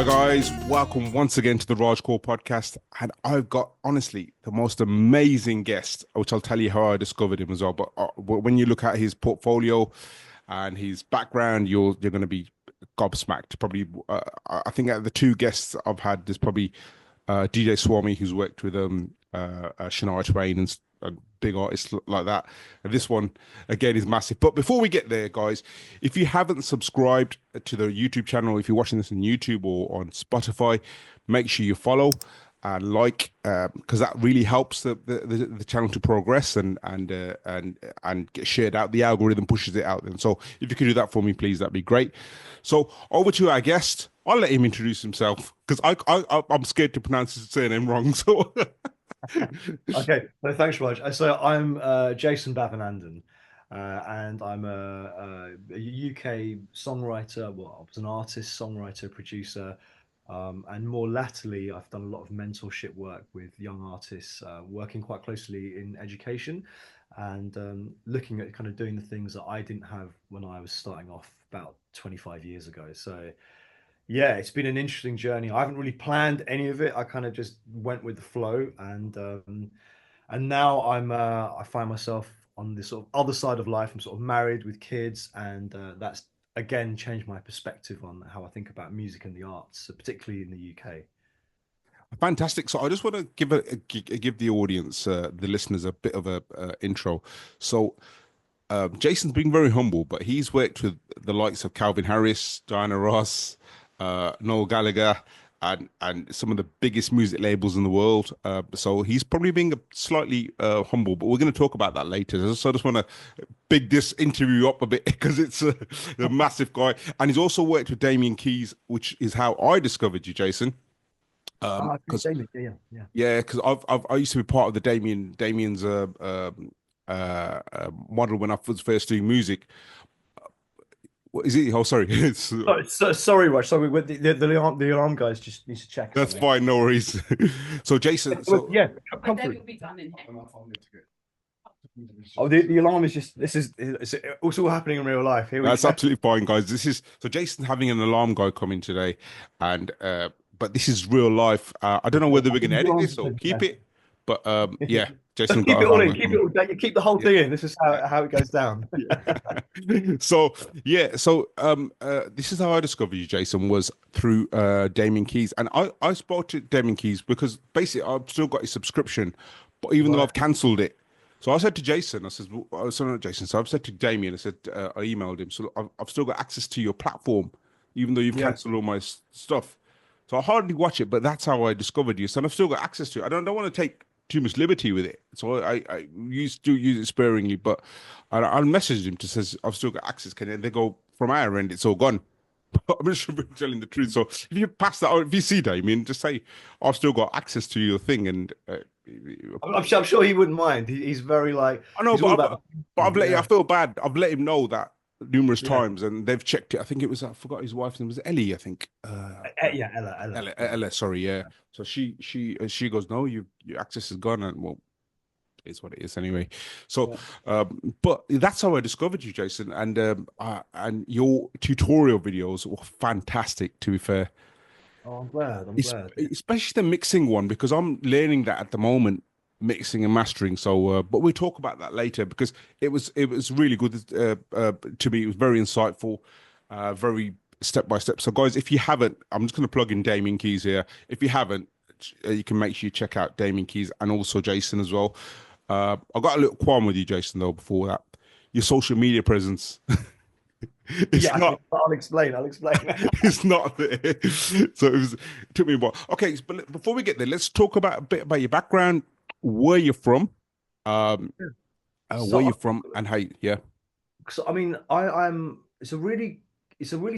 Hi guys, welcome once again to the Raj Kaul podcast, and I've got honestly the most amazing guest, which I'll tell you how I discovered him as well. But when you look at his portfolio and his background, you're going to be gobsmacked. Probably, I think out of the two guests I've had, there's probably DJ Swami, who's worked with Shania Twain and big artists like that. And this one, again, is massive. But before we get there, guys, if you haven't subscribed to the YouTube channel, if you're watching this on YouTube or on Spotify, make sure you follow and like, because that really helps the channel to progress and get shared out. The algorithm pushes it out. And so if you could do that for me, please, that'd be great. So over to our guest. I'll let him introduce himself because I'm scared to pronounce his surname wrong. So Okay, no, thanks, Raj. So I'm Jason Bavanandan, and I'm a UK songwriter. Well, I was an artist, songwriter, producer, and more latterly, I've done a lot of mentorship work with young artists, working quite closely in education, and looking at kind of doing the things that I didn't have when I was starting off about 25 years ago. So yeah, it's been an interesting journey. I haven't really planned any of it. I kind of just went with the flow, and now I find myself on this sort of other side of life. I'm sort of married with kids, and that's again changed my perspective on how I think about music and the arts, particularly in the UK. fantastic. So I just want to give the audience, the listeners, a bit of a intro. So Jason's been very humble, but he's worked with the likes of Calvin Harris, Diana Ross, Noel Gallagher, and some of the biggest music labels in the world. So he's probably being slightly humble, but we're going to talk about that later. So I just want to big this interview up a bit because it's a massive guy, and he's also worked with Damien Keys, which is how I discovered you, Jason. Because Damien, yeah. yeah, because I used to be part of the Damien's model when I was first doing music. What is it? Oh, sorry. It's, Sorry, Raj. Sorry, the alarm guys just need to check that's something. fine, no worries. So, Jason, so Yeah, come through. Oh, the alarm is just it's also happening in real life. Here we that's go. absolutely fine, guys. This is so Jason's having an alarm guy come in today, and but this is real life. I don't know whether we're gonna edit this or keep it, but yeah, Jason Keep got it an all alarm in. guy Keep it coming. all. Keep the whole Yeah. thing in. This is how it goes down. Yeah. So yeah, so this is how I discovered you, Jason, was through Damien Keys. And I spoke to Damien Keys because basically I've still got his subscription, but even though Right. I've cancelled it. So I said to Jason, I said, sorry, not Jason. So I've said to Damien, I said, I emailed him. So I've still got access to your platform, even though you've Yeah. cancelled all my stuff. So I hardly watch it, but that's how I discovered you. So I've still got access to it. I don't want to take too much liberty with it. So I used to use it sparingly, but I messaged him to says I've still got access. Can you? They go from our end, it's all gone. I'm just telling the truth. So if you pass that out, if you see Damien, just say I've still got access to your thing, and I'm sure he wouldn't mind. He's very like I know, he's all about but I've let I yeah, feel bad. I've let him know that numerous yeah, times, and they've checked it. I think it was I forgot his wife's name was Ellie. I think. yeah, Ella, yeah. Ella, sorry, yeah. So she goes, no, your access is gone, and well, it's what it is anyway. So, Yeah. but that's how I discovered you, Jason, and your tutorial videos were fantastic. To be fair, Oh, I'm glad. I'm glad. especially the mixing one because I'm learning that at the moment, mixing and mastering. So, but we'll talk about that later because it was really good to me. It was very insightful, very step by step. So, guys, if you haven't, I'm just going to plug in Damien Keys here. If you haven't, you can make sure you check out Damien Keys and also Jason as well. I got a little qualm with you, Jason, though. Before that, your social media presence. It's Yeah, not. I'll explain. I'll explain. It's not there. So it took me a while. Okay, but before we get there, let's talk about a bit about your background, where you're from, um, where you're So, from, and how. Yeah. so I mean, I'm. It's a really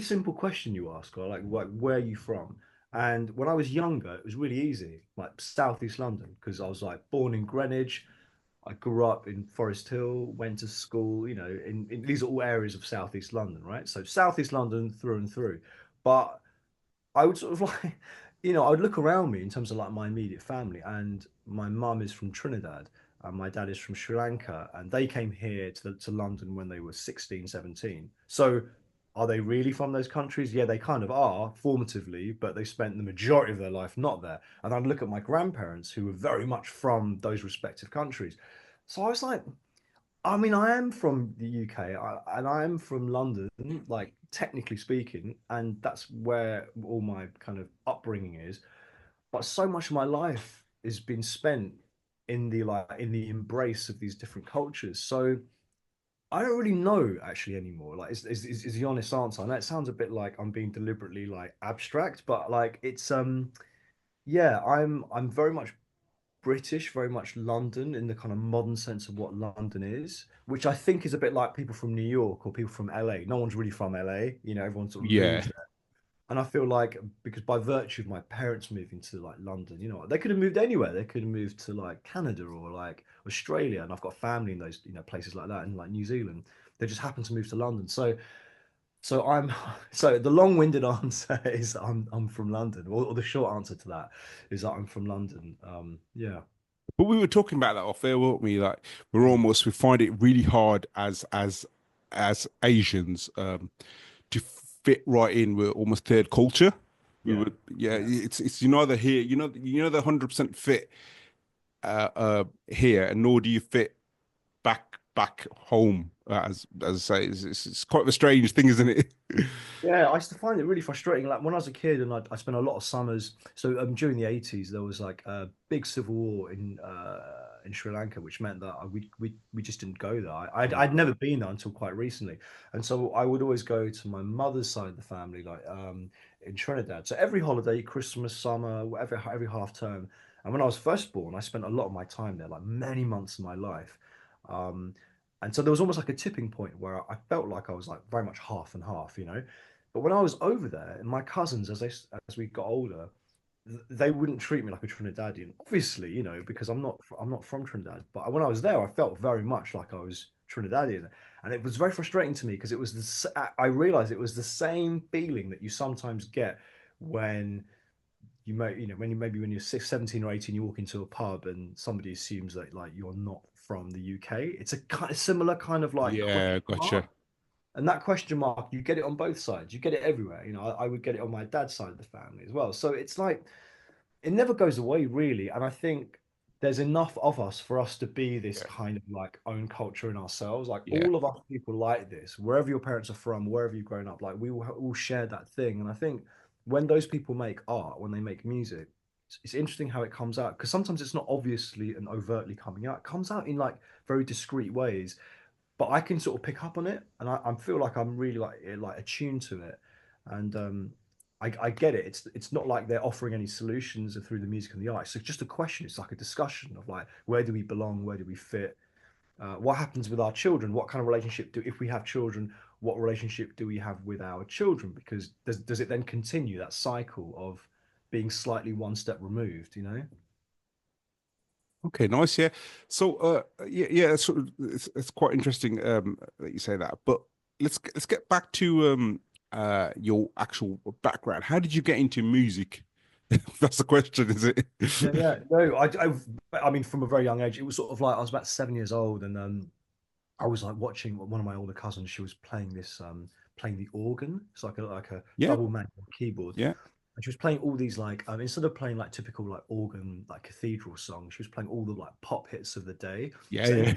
simple question you ask. Or like, where are you from? And when I was younger, it was really easy, like Southeast London, because I was like born in Greenwich. I grew up in Forest Hill, went to school, in these are all areas of Southeast London, right? So Southeast London through and through. But I would sort of like, I would look around me in terms of like my immediate family, and my mum is from Trinidad, and my dad is from Sri Lanka, and they came here to London when they were 16, 17. So are they really from those countries? Yeah, they kind of are formatively, but they spent the majority of their life not there. And I'd look at my grandparents who were very much from those respective countries. So I was like, I mean, I am from the UK and I am from London, like technically speaking, and that's where all my kind of upbringing is. But so much of my life has been spent in the in the embrace of these different cultures. So I don't really know actually anymore. Like, is the honest answer. I know it sounds a bit like I'm being deliberately like abstract, but like it's yeah, I'm very much British, very much London in the kind of modern sense of what London is, which I think is a bit like people from New York or people from LA. No one's really from LA, you know, everyone sort of Yeah, moves there. And I feel like because by virtue of my parents moving to like London, you know, they could have moved anywhere. They could have moved to like Canada or like Australia, and I've got family in those, you know, places like that, and like New Zealand. They just happen to move to London. So I'm so the long-winded answer is I'm from London, or the short answer to that is that I'm from London. Yeah. but we were talking about that off air, weren't we? Like we find it really hard as Asians to fit right in with almost third culture. We Yeah. would, yeah, Yeah. it's you neither here, the 100% fit here, and nor do you fit back home. As I say, it's quite a strange thing, isn't it? Yeah, I used to find it really frustrating. Like when I was a kid, and I spent a lot of summers. So during the 80s, there was like a big civil war in Sri Lanka, which meant that we just didn't go there. Mm. I'd never been there until quite recently, and so I would always go to my mother's side of the family, like in Trinidad. So every holiday, Christmas, summer, whatever, every half term. And when I was first born, I spent a lot of my time there, like many months of my life. Um, and so there was almost like a tipping point where I felt like I was like very much half and half, you know. But when I was over there, and my cousins, as we got older, they wouldn't treat me like a Trinidadian. Obviously, you know, because I'm not from Trinidad. But when I was there, I felt very much like I was Trinidadian, and it was very frustrating to me because it was I realized it was the same feeling that you sometimes get when you know, when you maybe when you're 17 or 18, you walk into a pub and somebody assumes that like you're not from the UK. It's a kind of similar kind of like question Yeah, mark. gotcha. And that question mark, you get it on both sides. You get it everywhere. You know, I would get it on my dad's side of the family as well. So it's like it never goes away really. And I think there's enough of us for us to be this Yeah, kind of like own culture in ourselves. Like yeah. all of us people like this, wherever your parents are from, wherever you've grown up, like we all share that thing. And I think when those people make art, when they make music, it's interesting how it comes out because sometimes it's not obviously and overtly coming out. It comes out in like very discreet ways, but I can sort of pick up on it, and I feel like I'm really like attuned to it, and I get it. It's not like they're offering any solutions through the music and the art. It's just a question. It's like a discussion of like where do we belong, where do we fit, what happens with our children, what kind of relationship do if we have children, what relationship do we have with our children? Because does it then continue that cycle of being slightly one step removed? You know? Okay, nice. Yeah. So, yeah. So it's quite interesting that you say that. But let's get back to your actual background. How did you get into music? That's the question, is it? Yeah, yeah. No, I mean, from a very young age, it was sort of like I was about 7 years old, and I was like watching one of my older cousins. She was playing playing the organ. It's like a Yeah, double manual keyboard, yeah, and she was playing all these like instead of playing like typical like organ like cathedral songs, she was playing all the like pop hits of the day. yeah, So yeah,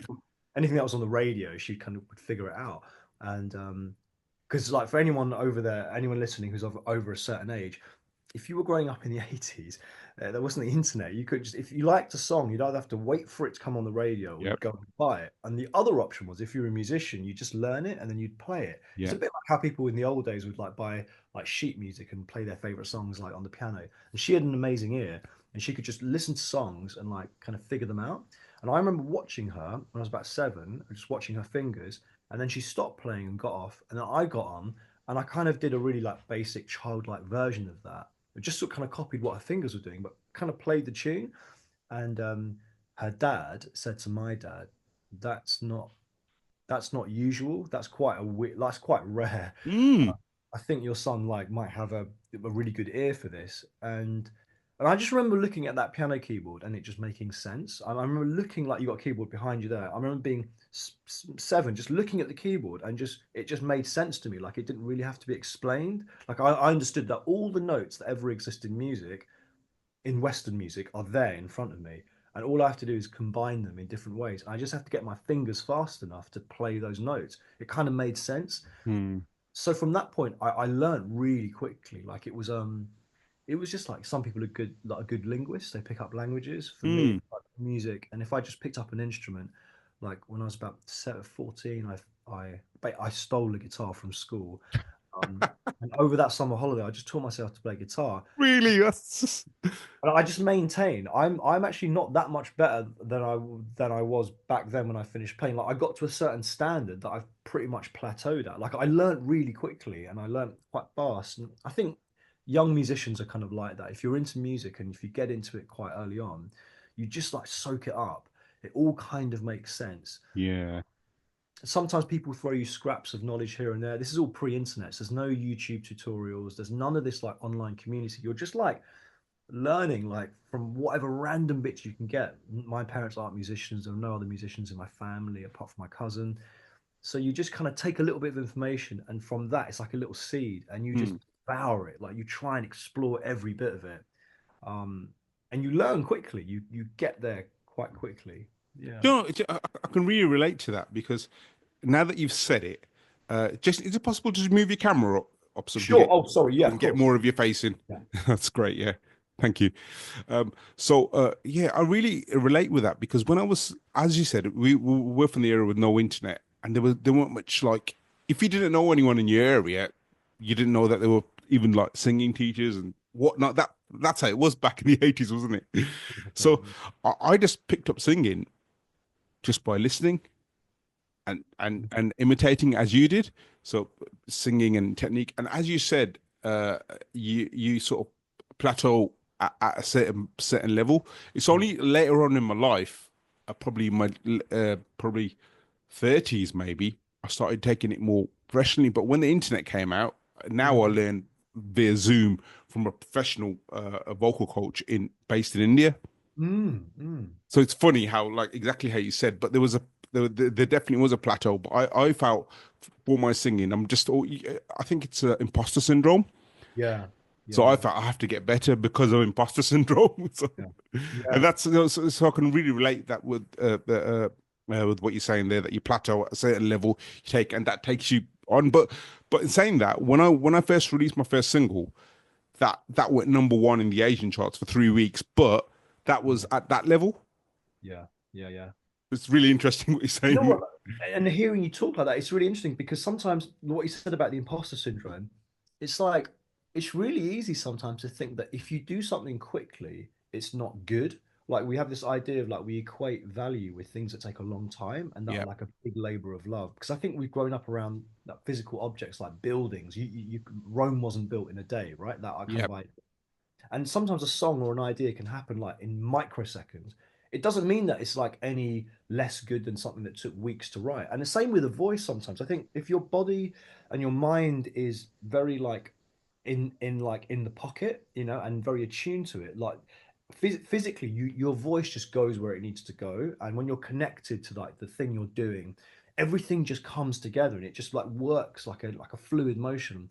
anything that was on the radio, she kind of would figure it out. And because like for anyone over there, anyone listening who's over a certain age, if you were growing up in the 80s, there wasn't the internet. You could just, if you liked a song, you'd either have to wait for it to come on the radio or yeah, you'd go and buy it. And the other option was if you're a musician, you just learn it and then you'd play it. It's yeah. a bit like how people in the old days would like buy like sheet music and play their favorite songs like on the piano. And she had an amazing ear and she could just listen to songs and like kind of figure them out. And I remember watching her when I was about seven, just watching her fingers. And then she stopped playing and got off. And then I got on and I kind of did a really like basic childlike version of that. I just sort of kind of copied what her fingers were doing, but kind of played the tune. And her dad said to my dad, "That's not that's not usual. That's quite rare. Mm, I think your son like might have a really good ear for this." And And I just remember looking at that piano keyboard and it just making sense. I remember looking like you got a keyboard behind you there. I remember being 7, just looking at the keyboard and just it just made sense to me. Like it didn't really have to be explained. Like I understood that all the notes that ever exist in music, in Western music, are there in front of me. And all I have to do is combine them in different ways. I just have to get my fingers fast enough to play those notes. It kind of made sense. Hmm. So from that point, I learned really quickly. Like it was just like some people are good, like a good linguist. They pick up languages. For me, Hmm. it's like music. And if I just picked up an instrument, like when I was about 14, I stole a guitar from school. And over that summer holiday, I just taught myself to play guitar. Really? That's just... And I just maintain I'm actually not that much better than I was back then when I finished playing. Like I got to a certain standard that I've pretty much plateaued at. Like I learned really quickly and I learned quite fast. And I think young musicians are kind of like that. If you're into music and if you get into it quite early on, you just like soak it up. It all kind of makes sense. Yeah. Sometimes people throw you scraps of knowledge here and there. This is all pre-internet. So there's no YouTube tutorials. There's none of this like online community. You're just like learning like from whatever random bits you can get. My parents aren't musicians. There are no other musicians in my family apart from my cousin. So you just kind of take a little bit of information, and from that, it's like a little seed, and you just Hmm. devour it. Like you try and explore every bit of it, um, and you learn quickly. You get there quite quickly. Yeah. You know, I can really relate to that because now that you've said it, just is it possible to just move your camera up so we can Sure. Oh, sorry. Yeah, of get course. more of your face in? Yeah. That's great. Yeah. Thank you. Yeah, I really relate with that because when I was, as you said, we were from the era with no internet, and there weren't much like if you didn't know anyone in your area, you didn't know that there were even like singing teachers and whatnot. That's how it was back in the 80s, wasn't it? So 100%. I just picked up singing just by listening and imitating as you did. So singing and technique, and as you said, you sort of plateau at a certain level. It's only later on in my life, probably my probably 30s maybe, I started taking it more professionally. But when the internet came out, now I Mm, learned via Zoom from a professional a vocal coach in based in India. mm, mm. So it's funny how, like, exactly how you said, but there definitely was a plateau. But I felt for my singing, I think it's imposter syndrome. Yeah. So I Yeah. felt I have to get better because of imposter syndrome. So, Yeah. and Yeah. that's so I can really relate that with what you're saying there, that you plateau at a certain level, you take, and that takes you on. But in saying that, when I first released my first single, that went number one in the Asian charts for 3 weeks, but that was Mm. at that level. Yeah. Yeah. Yeah. It's really interesting what you're You know saying. what? And hearing you talk like that, it's really interesting because sometimes what you said about the imposter syndrome, it's like it's really easy sometimes to think that if you do something quickly, it's not good. Like we have this idea of like we equate value with things that take a long time and that are Yeah. like a big labor of love. Because I think we've grown up around that physical objects like buildings. Rome wasn't built in a day, right? That are kind Yeah. of like and sometimes a song or an idea can happen like in microseconds. It doesn't mean that it's like any less good than something that took weeks to write. And the same with a voice sometimes. I think if your body and your mind is very like in the pocket, you know, and very attuned to it, like physically your voice just goes where it needs to go. And when you're connected to like the thing you're doing, everything just comes together and it just like works like a fluid motion.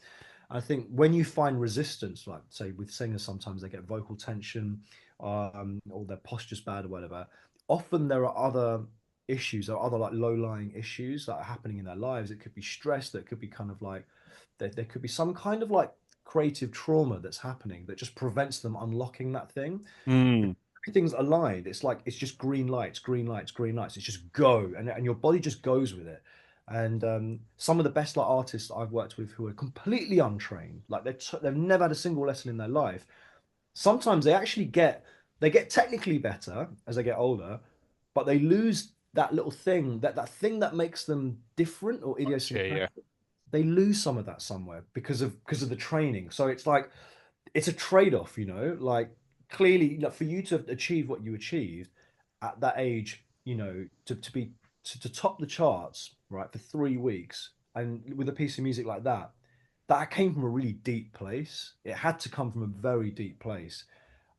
I think when you find resistance, like say with singers, sometimes they get vocal tension, or their posture's bad or whatever. Often there are other issues or other like low-lying issues that are happening in their lives. It could be stress, that could be kind of like there could be some kind of like creative trauma that's happening that just prevents them unlocking that thing. Mm. Everything's aligned. It's like it's just green lights, green lights, green lights. It's just go, and your body just goes with it. And some of the best like artists I've worked with who are completely untrained, like they've never had a single lesson in their life. Sometimes they get technically better as they get older, but they lose that little thing that thing that makes them different or Yeah. Yeah. idiosyncratic. They lose some of that somewhere because of the training. So it's like it's a trade-off, you know, like clearly like, for you to achieve what you achieved at that age, you know, to top the charts, right, for 3 weeks and with a piece of music like that, that came from a really deep place. It had to come from a very deep place.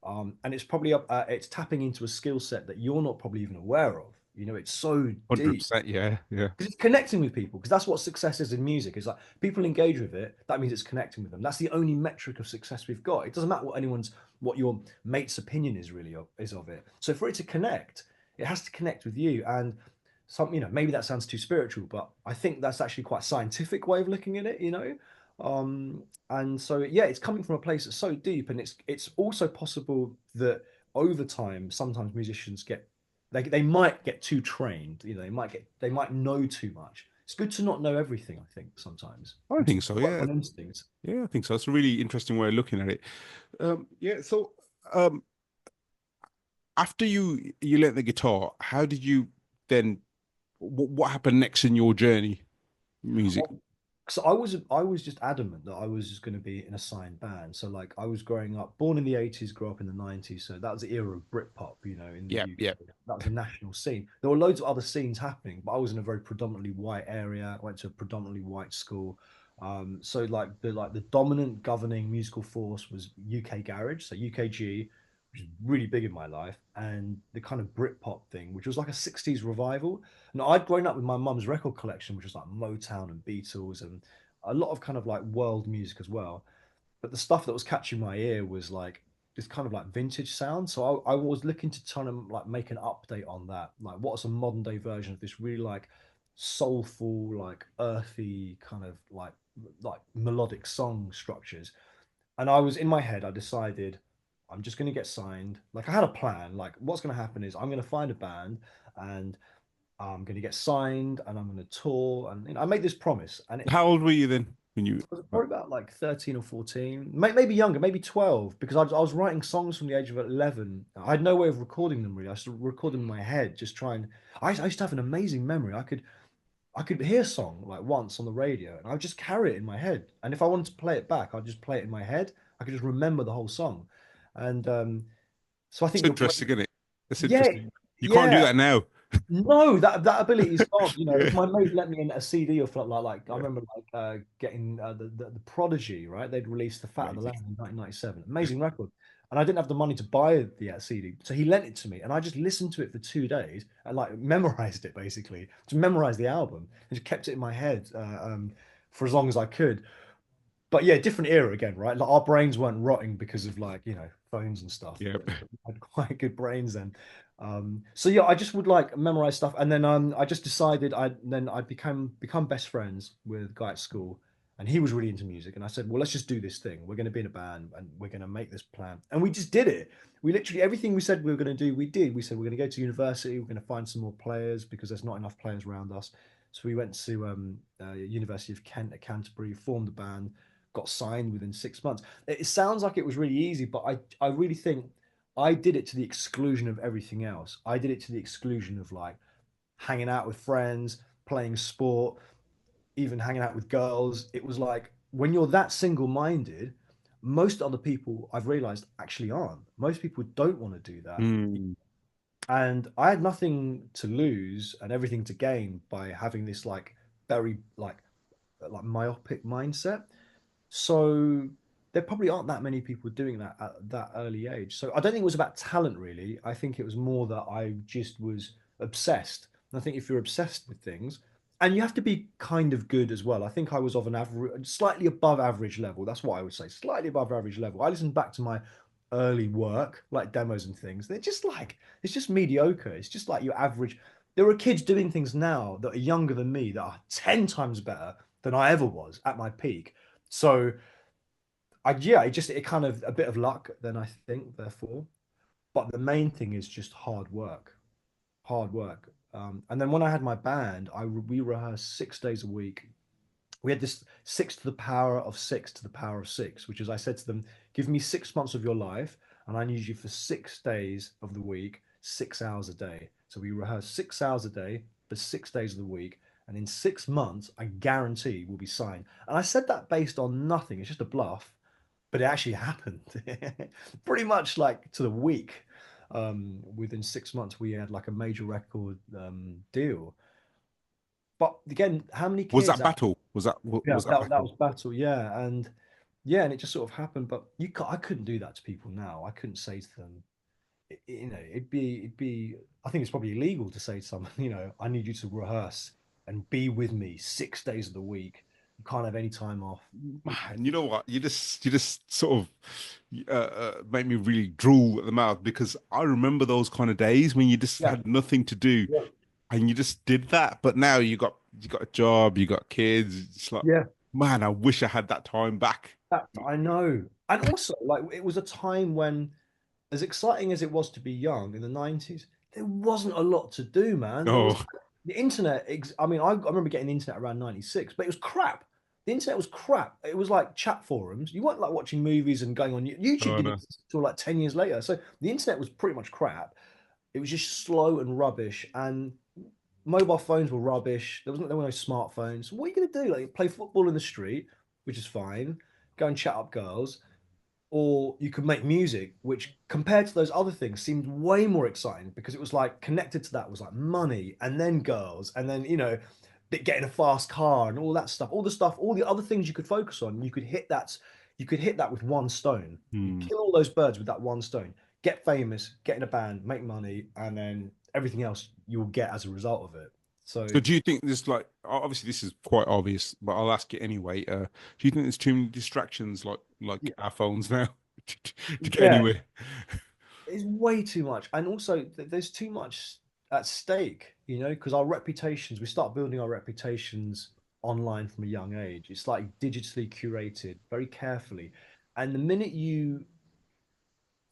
And it's probably it's tapping into a skill set that you're not probably even aware of. You know, it's so deep 100%. Yeah. Yeah. because it's connecting with people. Because that's what success is in music. Is like people engage with it. That means it's connecting with them. That's the only metric of success we've got. It doesn't matter what your mate's opinion is really is of it. So for it to connect, it has to connect with you. And some, maybe that sounds too spiritual, but I think that's actually quite a scientific way of looking at it. Um, and so yeah, it's coming from a place that's so deep, and it's also possible that over time, sometimes musicians they might get too trained. They might know too much. It's good to not know everything, I think, sometimes, I and to think so. work Yeah. on instinct. Yeah. I think so. It's a really interesting way of looking at it. Yeah. So, um, after you learnt the guitar, how did you then? What happened next in your journey, music? So I was just adamant that I was just going to be in a signed band. So like I was growing up, born in the 80s, grew up in the 90s. So that was the era of Britpop, in the Yeah. Yeah. UK. That was a national scene. There were loads of other scenes happening, but I was in a very predominantly white area. I went to a predominantly white school. So like the dominant governing musical force was UK garage, so UKG, which is really big in my life, and the kind of Britpop thing, which was like a 60s revival. Now, I'd grown up with my mum's record collection, which was like Motown and Beatles and a lot of kind of like world music as well. But the stuff that was catching my ear was like this kind of like vintage sound. So I was looking to try and like make an update on that. Like, what's a modern day version of this really like soulful, like earthy kind of like melodic song structures? And I was in my head, I decided I'm just going to get signed. Like, I had a plan. Like, what's going to happen is I'm going to find a band and I'm going to get signed and I'm going to tour. And I made this promise. And it How old were you then when you? was probably about like 13 or 14, maybe younger, maybe 12, because I was writing songs from the age of 11. I had no way of recording them really. I used to record them in my head, just trying. I used to have an amazing memory. I could hear a song like once on the radio and I would just carry it in my head. And if I wanted to play it back, I'd just play it in my head. I could just remember the whole song. And so I It's think interesting, isn't it? It's yeah, interesting. You can't do yeah. that now. No, that ability is gone. Yeah. If my mate let me in a CD or something like I Yeah. remember like getting the Prodigy, right? They'd released The Fat of the Amazing. Land in 1997, Yeah. amazing record, and I didn't have the money to buy the CD, so he lent it to me, and I just listened to it for 2 days and like memorized it basically, to memorize the album, and just kept it in my head for as long as I could. But yeah, different era again, right? Like our brains weren't rotting because of like phones and stuff. Yeah. We had quite good brains then. So yeah, I just would like memorize stuff, and then I just decided I become best friends with a guy at school, and he was really into music, and I said, well, let's just do this thing. We're going to be in a band, and we're going to make this plan, and we just did it. We literally everything we said we were going to do, we did. We said we're going to go to university, we're going to find some more players because there's not enough players around us. So we went to University of Kent at Canterbury, formed a band, got signed within 6 months. It sounds like it was really easy, but I really think I did it to the exclusion of everything else. I did it to the exclusion of like hanging out with friends, playing sport, even hanging out with girls. It was like when you're that single-minded, most other people I've realized actually aren't. Most people don't want to do that. Mm. And I had nothing to lose and everything to gain by having this like very like myopic mindset. So there probably aren't that many people doing that at that early age. So I don't think it was about talent really. I think it was more that I just was obsessed. And I think if you're obsessed with things, and you have to be kind of good as well. I think I was of an average, slightly above average level. That's what I would say, slightly above average level. I listened back to my early work, like demos and things. They're just like it's just mediocre. It's just like your average. There are kids doing things now that are younger than me that are 10 times better than I ever was at my peak. So yeah, it kind of a bit of luck then I think, therefore. But the main thing is just hard work, hard work. And then when I had my band, we rehearsed 6 days a week. We had this six to the power of six to the power of six, which is I said to them, give me 6 months of your life, and I need you for 6 days of the week, 6 hours a day. So we rehearse 6 hours a day for 6 days of the week. And in 6 months, I guarantee we'll be signed. And I said that based on nothing. It's just a bluff, but it actually happened pretty much like to the week. Within 6 months, we had like a major record deal. But again, how many Was kids that actually? battle? Was that Yeah, was that that battle? was battle. Yeah, and yeah, and it just sort of happened. But I couldn't do that to people now. I couldn't say to them, it'd be. I think it's probably illegal to say to someone, I need you to rehearse and be with me 6 days of the week. You can't have any time off. Man, you know what? You just sort of make me really drool at the mouth because I remember those kind of days when you just Yeah, had nothing to do yeah, and you just did that. But now you got a job, you got kids. It's like, yeah. man, I wish I had that time back. That I know. And also, like, it was a time when, as exciting as it was to be young in the 90s, there wasn't a lot to do, man. There was No, the internet. I mean, I remember getting the internet around 96, but it was crap. The internet was crap. It was like chat forums. You weren't like watching movies and going on YouTube oh didn't no. exist until like 10 years later. So the internet was pretty much crap. It was just slow and rubbish. And mobile phones were rubbish. There were no smartphones. What are you going to do? Like play football in the street, which is fine. Go and chat up girls, or you could make music, which compared to those other things seemed way more exciting because it was like connected to that was like money and then girls and then getting a fast car and all that stuff, all the other things you could focus on. You could hit that with one stone. You Hmm. kill all those birds with that one stone. Get famous, get in a band, make money, and then everything else you will get as a result of it. So So do you think this like obviously this is quite obvious, but I'll ask it anyway. Do you think there's too many distractions like our phones now to get yeah, anywhere? it's way too much, and also there's too much at stake, because our reputations, we start building our reputations online from a young age. It's like digitally curated very carefully, and the minute you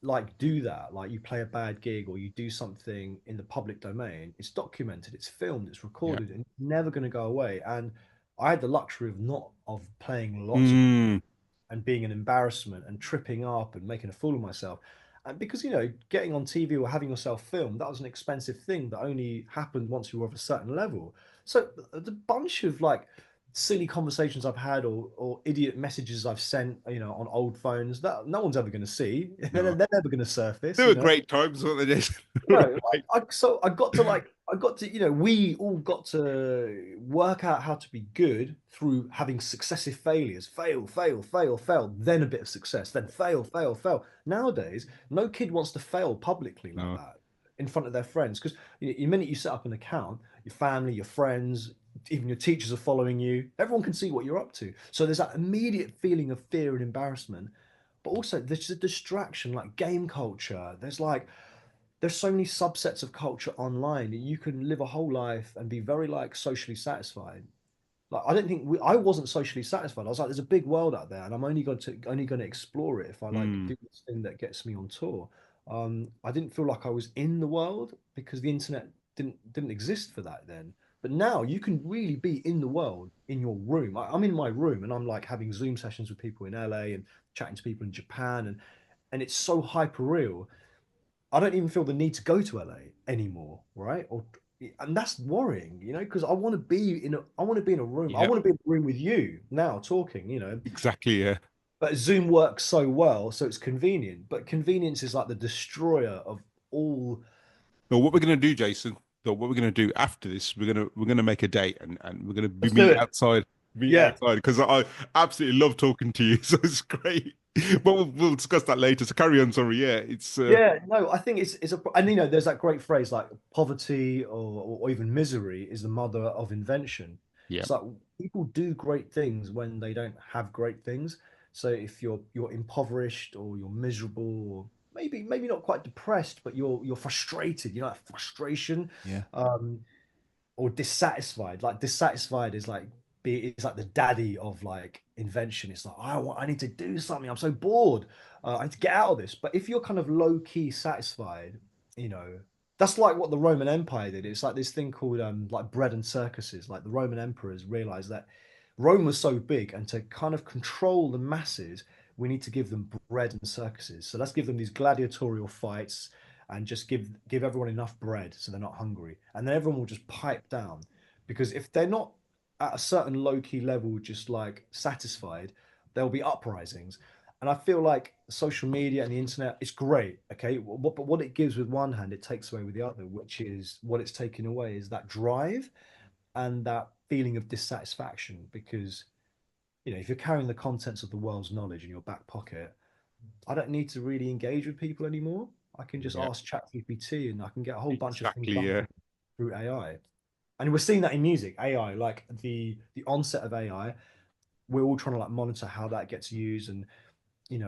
like do that, like you play a bad gig or you do something in the public domain, it's documented, it's filmed, it's Yeah. recorded, and it's never going to go away. And I had the luxury of not of playing lots of Mm, and being an embarrassment and tripping up and making a fool of myself. And because, getting on TV or having yourself filmed, that was an expensive thing that only happened once you were of a certain level. So the bunch of like silly conversations I've had or idiot messages I've sent, on old phones that no one's ever going to see. They're no. never going to surface, They were great times, weren't they, Jason? Right. we all got to work out how to be good through having successive failures, fail, fail, fail, fail, then a bit of success, then fail, fail, fail. Nowadays, no kid wants to fail publicly like No. that in front of their friends because the minute you set up an account, your family, your friends, even your teachers are following you. Everyone can see what you're up to. So there's that immediate feeling of fear and embarrassment, but also there's a distraction like game culture. There's so many subsets of culture online. You can live a whole life and be very like socially satisfied. Like I don't think I wasn't socially satisfied. I was like, there's a big world out there, and I'm only going to explore it if I like Mm, do this thing that gets me on tour. I didn't feel like I was in the world because the internet didn't exist for that then. But now you can really be in the world in your room. I'm in my room and I'm like having Zoom sessions with people in LA and chatting to people in Japan, and it's so hyper real. I don't even feel the need to go to LA anymore, right? And that's worrying, because I want to be in a room. I yeah, want to be in a room with you now talking, exactly. Yeah. But Zoom works so well, so it's convenient. But convenience is like the destroyer of all. So what we're gonna do, Jason? So what we're gonna do after this, we're gonna make a date and we're gonna be Let's do meet it. outside, meet Yeah. outside because I absolutely love talking to you. So it's great. But we'll discuss that later. So carry on. Sorry. Yeah, it's Yeah, no, I think it's a and there's that great phrase like poverty or even misery is the mother of invention. yeah, It's like people do great things when they don't have great things. So if you're impoverished or you're miserable or maybe not quite depressed, but you're frustrated, that frustration. yeah. Um, or dissatisfied. Like dissatisfied is like it's like the daddy of like invention. It's like I need to do something. I'm so bored. I need to get out of this. But if you're kind of low key satisfied, you know, that's like what the Roman Empire did. It's like this thing called like bread and circuses. Like the Roman emperors realized that Rome was so big, and to kind of control the masses, we need to give them bread and circuses. So let's give them these gladiatorial fights and just give everyone enough bread so they're not hungry, and then everyone will just pipe down. Because if they're not at a certain low key level, just like satisfied, there'll be uprisings. And I feel like social media and the internet is great, okay, but what it gives with one hand, it takes away with the other, which is what it's taken away is that drive and that feeling of dissatisfaction because if you're carrying the contents of the world's knowledge in your back pocket, I don't need to really engage with people anymore. I can just Yeah, ask ChatGPT and I can get a whole bunch of things exactly. done Yeah. through AI. And we're seeing that in music, AI, like the onset of AI. We're all trying to like monitor how that gets used, and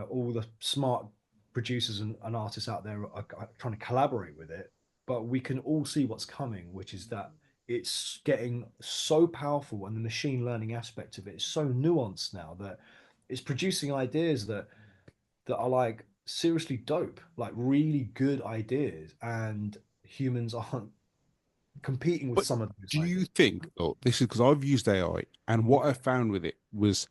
all the smart producers and artists out there are trying to collaborate with it. But we can all see what's coming, which is that it's getting so powerful, and the machine learning aspect of it is so nuanced now that it's producing ideas that are like seriously dope, like really good ideas, and humans aren't competing with But some of those do you ideas. think, though, this is because I've used AI, and what I found with it was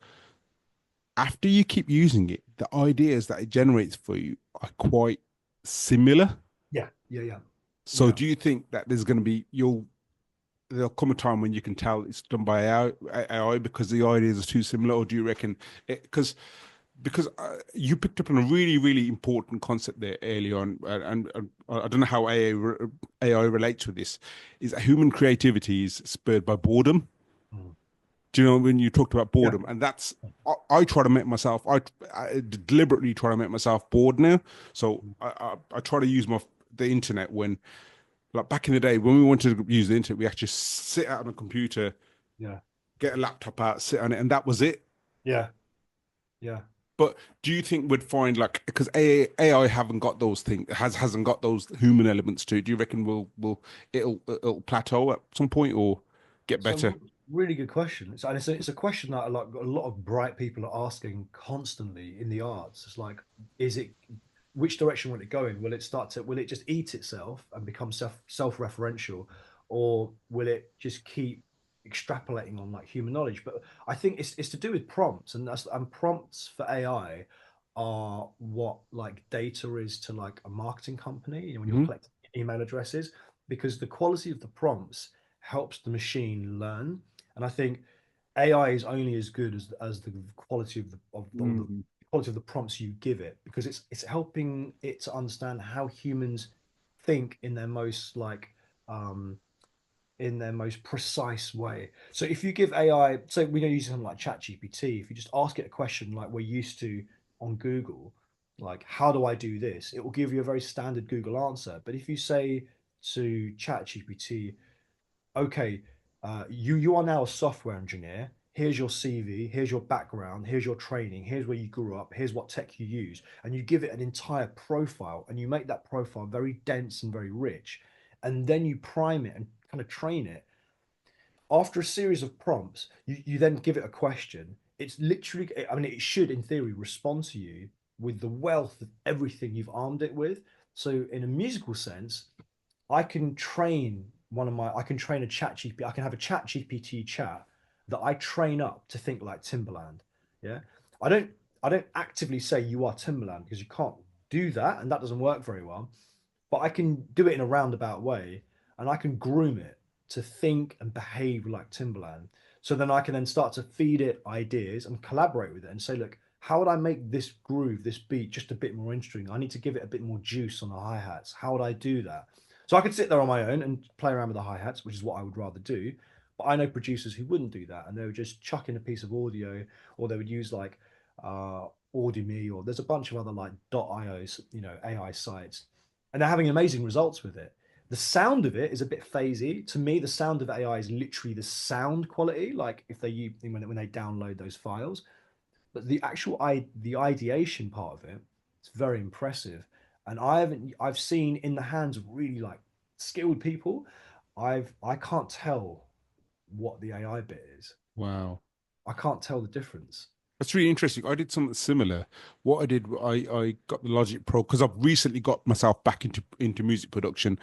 after you keep using it, the ideas that it generates for you are quite similar. Yeah, yeah, yeah, So yeah. do you think that there's going to be, there'll come a time when you can tell it's done by AI because the ideas are too similar, or do you reckon because you picked up on a really, really important concept there early on, and I don't know how AI relates with this, is that human creativity is spurred by boredom. Mm. Do you know when you talked about Yeah. boredom? And that's I try to make myself I deliberately try to make myself bored now. So I try to use the internet when like back in the day when we wanted to use the internet, we actually sit out on a computer, Yeah, get a laptop out, sit on it, and that was it. yeah, yeah. But do you think we'd find like because AI haven't got those things hasn't got those human elements to it? Do you reckon it'll plateau at some point or get better? So really good question. It's a question that like a lot of bright people are asking constantly in the arts. It's like, is it which direction will it go in? Will it just eat itself and become self-referential, or will it just keep extrapolating on like human knowledge? But I think it's to do with prompts, and prompts for AI are what like data is to like a marketing company, when you're Hmm. collecting email addresses, because the quality of the prompts helps the machine learn. And I think AI is only as good as the quality of the Mm. quality of the prompts you give it, because it's helping it to understand how humans think um in their most precise way. So if you give AI, so we know using something like ChatGPT, if you just ask it a question like we're used to on Google, like how do I do this, it will give you a very standard Google answer. But if you say to ChatGPT, okay, you are now a software engineer. Here's your CV. Here's your background. Here's your training. Here's where you grew up. Here's what tech you use. And you give it an entire profile, and you make that profile very dense and very rich. And then you prime it and kind of train it. After a series of prompts, you then give it a question. It's literally, I mean, it should, in theory, respond to you with the wealth of everything you've armed it with. So, in a musical sense, I can train a chat GPT. I can have a chat GPT chat that I train up to think like Timberland. Yeah. I don't I don't actively say you are Timberland, because you can't do that, and that doesn't work very well. But I can do it in a roundabout way, and I can groom it to think and behave like Timberland. So then I can then start to feed it ideas and collaborate with it and say, look, how would I make this groove, this beat just a bit more interesting? I need to give it a bit more juice on the hi-hats. How would I do that? So I could sit there on my own and play around with the hi-hats, which is what I would rather do. But I know producers who wouldn't do that, and they would just chuck in a piece of audio, or they would use like Audime, or there's a bunch of other like .ios, AI sites, and they're having amazing results with it. The sound of it is a bit phasey. To me, the sound of AI is literally the sound quality, like if they when they download those files. But the ideation part of it, it's very impressive. And I've seen in the hands of really like skilled people, I can't tell what the AI bit is. Wow. I can't tell the difference. That's really interesting. I did something similar. What I did, I got the Logic Pro because I've recently got myself back into music production.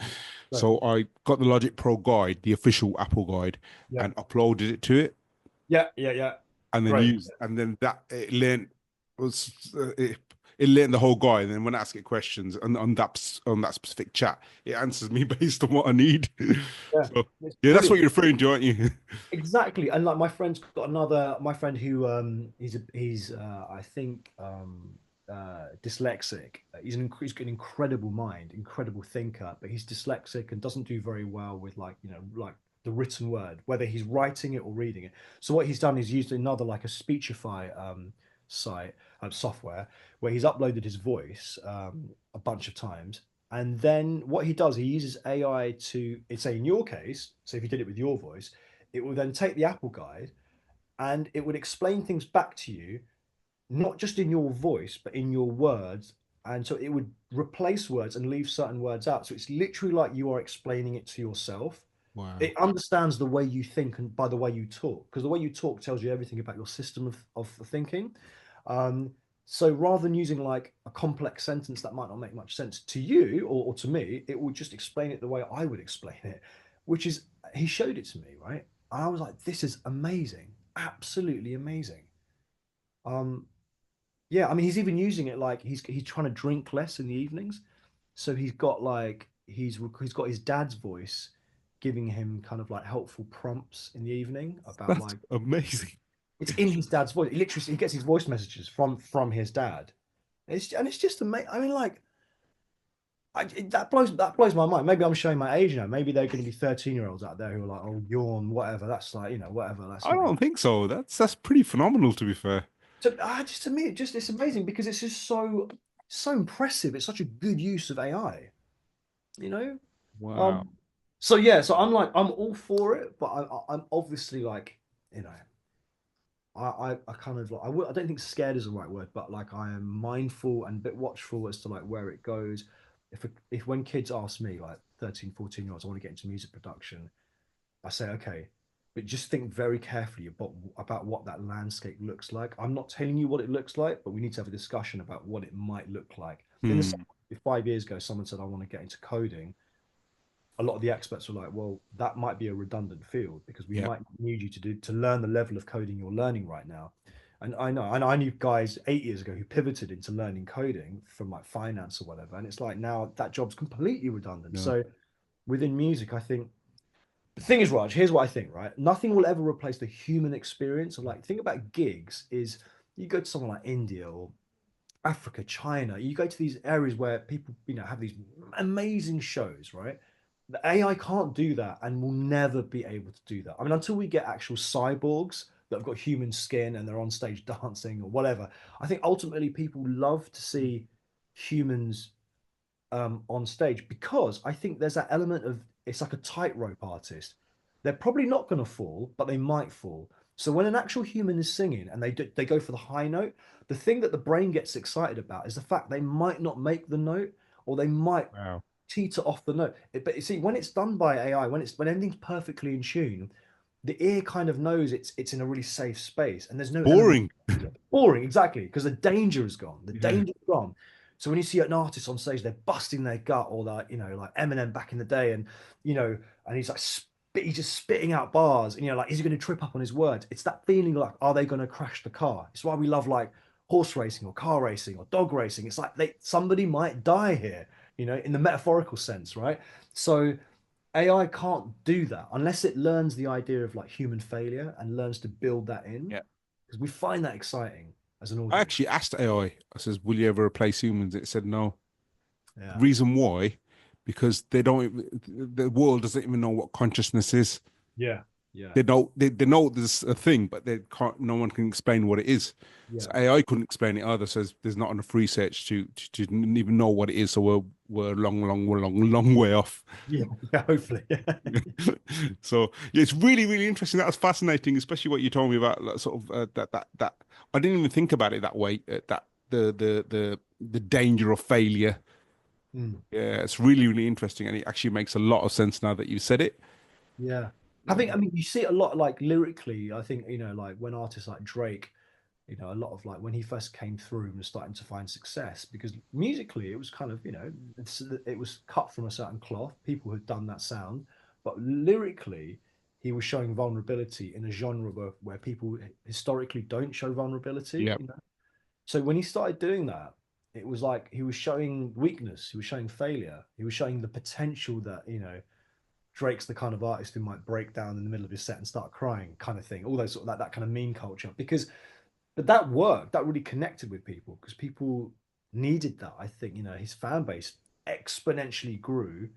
Right. So I got the Logic Pro guide, the official Apple guide, Yeah. and uploaded it to it, Yeah. Yeah. Yeah. and then Great. used, and then that it learned was it learned the whole guide. And then when I ask it questions on that specific chat, it answers me based on what I need. Yeah. So It's yeah, that's what brilliant. you're referring to, aren't you? Exactly. And like my friend who he's I think dyslexic. He's got an incredible mind, incredible thinker, but he's dyslexic and doesn't do very well with like the written word, whether he's writing it or reading it. So what he's done is used another like a Speechify site software where he's uploaded his voice a bunch of times. And then what he does, he uses AI to, it's say in your case, so if you did it with your voice, it will then take the Apple Guide and it would explain things back to you, not just in your voice, but in your words. And so it would replace words and leave certain words out. So it's literally like you are explaining it to yourself. Wow. It understands the way you think and by the way you talk, because the way you talk tells you everything about your system of thinking. Um, so rather than using like a complex sentence that might not make much sense to you or to me, it will just explain it the way I would explain it, which is he showed it to me, right? And I was like, this is amazing, absolutely amazing. Um, yeah, I mean, he's even using it like he's trying to drink less in the evenings, so he's got like he's got his dad's voice giving him kind of like helpful prompts in the evening about That's like amazing. it's in his dad's voice. He gets his voice messages from his dad. It's just amazing. I mean, like that blows my mind. Maybe I'm showing my age now. Maybe they're going to be 13-year-olds out there who are like, oh, yawn, whatever. That's like whatever. That's I not don't think so. That's pretty phenomenal, to be fair. so just to me, it's amazing because it's just so impressive. It's such a good use of AI, you know. Wow. Um, so yeah, so I'm all for it, but I'm obviously like you know I kind of like I don't think scared is the right word, but like I am mindful and a bit watchful as to like where it goes. If when kids ask me like 13, 14-year-olds, I want to get into music production, I say, okay, but just think very carefully about what that landscape looks like. I'm not telling you what it looks like, but we need to have a discussion about what it might look like. In the same, Hmm. if 5 years ago someone said I want to get into coding, a lot of the experts were like, well, that might be a redundant field because we Yeah. might need you to learn the level of coding you're learning right now. And I knew guys 8 years ago who pivoted into learning coding from like finance or whatever. And it's like now that job's completely redundant. No. So within music, I think the thing is, Raj, here's what I think, right? Nothing will ever replace the human experience of like, think about gigs is you go to somewhere like India or Africa, China, you go to these areas where people, have these amazing shows, right? The AI can't do that and will never be able to do that. I mean, until we get actual cyborgs that have got human skin and they're on stage dancing or whatever, I think ultimately people love to see humans on stage because I think there's that element of it's like a tightrope artist. They're probably not going to fall, but they might fall. So when an actual human is singing and they go for the high note, the thing that the brain gets excited about is the fact they might not make the note or they might Wow. teeter off the note. But you see, when it's done by AI, when everything's perfectly in tune, the ear kind of knows it's in a really safe space and there's no element Boring. boring exactly because the danger is gone. The Yeah. danger is gone. So when you see an artist on stage, they're busting their gut, or like like Eminem back in the day, and and he's like he's just spitting out bars, and like is he going to trip up on his words? It's that feeling like are they going to crash the car? It's why we love like horse racing or car racing or dog racing. It's like somebody might die here, in the metaphorical sense, right? So AI can't do that unless it learns the idea of like human failure and learns to build that in Yeah. because we find that exciting as an I audience. actually asked AI, I says, will you ever replace humans? It said no. Yeah, Reason why? Because the world doesn't even know what consciousness is. yeah, yeah, They know there's a thing, but they can't. No one can explain what it is. So yeah, AI couldn't explain it either. Says there's not enough research to even know what it is. So we're long way off. yeah, yeah. Hopefully, So yeah, it's really interesting. That was fascinating, especially what you told me about like, sort of that. I didn't even think about it that way. That the danger of failure. Mm, Yeah, it's really interesting, and it actually makes a lot of sense now that you said it. yeah. Yeah. I mean, you see it a lot like lyrically. I think like when artists like Drake, a lot of like when he first came through and was starting to find success because musically it was kind of it was cut from a certain cloth. People had done that sound, but lyrically he was showing vulnerability in a genre where people historically don't show vulnerability. Yeah. So when he started doing that, it was like he was showing weakness, he was showing failure, he was showing the potential that Drake's the kind of artist who might break down in the middle of his set and start crying, kind of thing. All those sort of that kind of meme culture because but that worked. That really connected with people because people needed that. I think his fan base exponentially grew,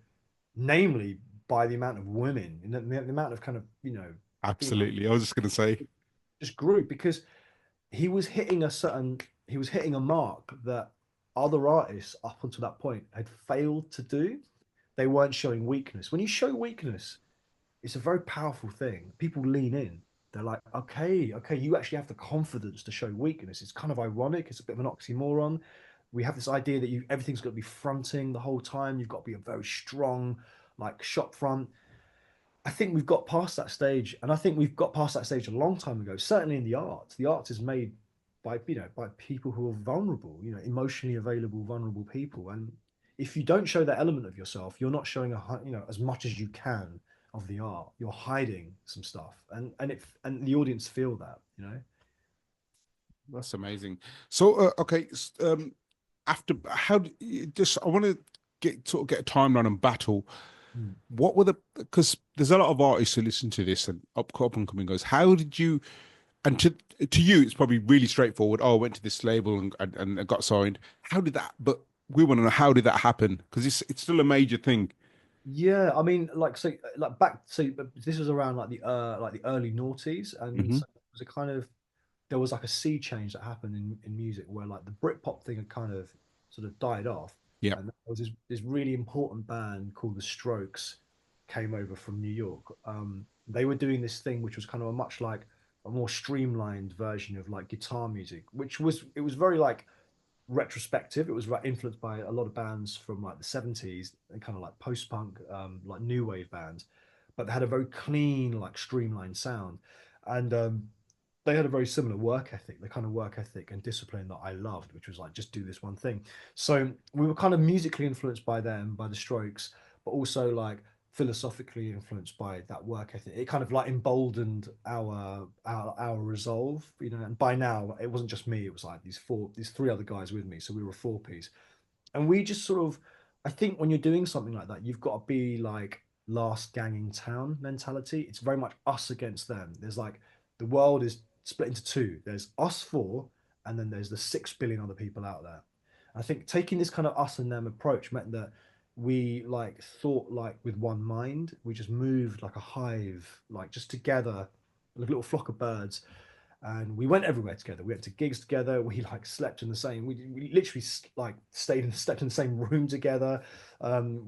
namely by the amount of women and the amount of kind of, female Absolutely. I was just going to say, just grew because he was hitting he was hitting a mark that other artists up until that point had failed to do. They weren't showing weakness. When you show weakness, it's a very powerful thing. People lean in. They're like, okay, okay, you actually have the confidence to show weakness. It's kind of ironic. It's a bit of an oxymoron. We have this idea that everything's got to be fronting the whole time. You've got to be a very strong, like shop front. I think we've got past that stage, and I think we've got past that stage a long time ago. Certainly in the arts, the arts is made by by people who are vulnerable, emotionally available, vulnerable people. And if you don't show that element of yourself, you're not showing as much as you can of the art. You're hiding some stuff, and the audience feel that. that's amazing. So, okay, after how just I want to get a timeline and battle. Mm. What were because there's a lot of artists who listen to this and up and coming goes, how did you, and to you it's probably really straightforward. Oh, I went to this label and I got signed. How did that? But we want to know, how did that happen? Because it's still a major thing. Yeah, I mean, like back, so this was around like the early noughties, and Hmm. so it was a kind of there was like a sea change that happened in music where like the Britpop thing had kind of sort of died off, Yeah. and there was this really important band called the Strokes came over from New York. They were doing this thing which was kind of a much like a more streamlined version of like guitar music, which was very like retrospective. It was influenced by a lot of bands from like the 70s and kind of like post-punk, like new wave bands, but they had a very clean, like streamlined sound. And they had a very similar work ethic, the kind of work ethic and discipline that I loved, which was like just do this one thing. So we were kind of musically influenced by them, by the Strokes, but also like philosophically influenced by that work ethic. It kind of like emboldened our resolve, And by now, it wasn't just me; it was like these three other guys with me. So we were a four piece, and we just sort of, I think when you're doing something like that, you've got to be like last gang in town mentality. It's very much us against them. There's like the world is split into two. There's us four, and then there's the 6 billion other people out there. I think taking this kind of us and them approach meant that we like thought like with one mind. We just moved like a hive, like just together, like a little flock of birds, and we went everywhere together. We went to gigs together. We like slept in the same. We literally like stayed and slept in the same room together.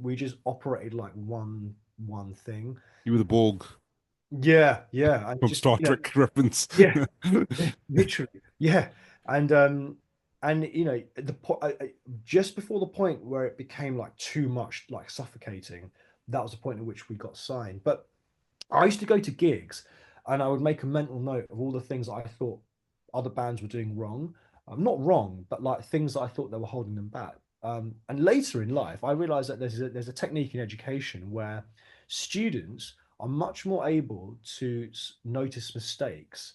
We just operated like one thing. You were the Borg Yeah, yeah, and from just Star Trek reference. yeah, yeah, literally, yeah, and the just before the point where it became like too much, like suffocating. That was the point at which we got signed. But I used to go to gigs and I would make a mental note of all the things that I thought other bands were doing wrong. Not wrong, but like things that I thought they were holding them back. And later in life, I realized that there's a technique in education where students are much more able to notice mistakes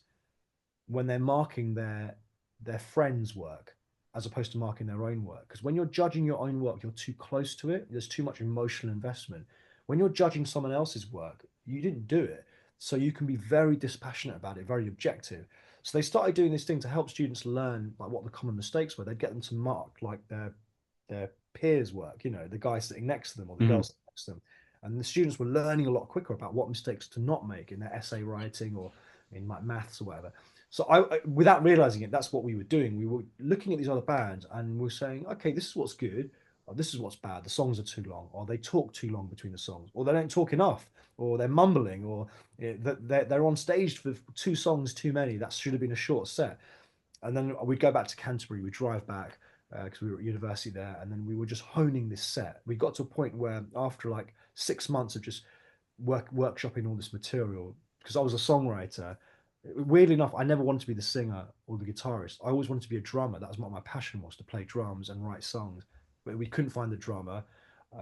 when they're marking their friends' work as opposed to marking their own work. Because when you're judging your own work, you're too close to it. There's too much emotional investment. When you're judging someone else's work, you didn't do it. So you can be very dispassionate about it, very objective. So they started doing this thing to help students learn like what the common mistakes were. They'd get them to mark like their peers' work, the guy sitting next to them or the girl Mhm. sitting next to them. And the students were learning a lot quicker about what mistakes to not make in their essay writing or in like maths or whatever. So without realizing it, that's what we were doing. We were looking at these other bands and we're saying, okay, this is what's good, or this is what's bad. The songs are too long, or they talk too long between the songs, or they don't talk enough, or they're mumbling, or they're on stage for two songs too many. That should have been a short set. And then we'd go back to Canterbury. We'd drive back because we were at university there, and then we were just honing this set. We got to a point where after like 6 months of just workshopping all this material, because I was a songwriter. Weirdly enough, I never wanted to be the singer or the guitarist. I always wanted to be a drummer. That was what my passion was, to play drums and write songs. But we couldn't find the drummer.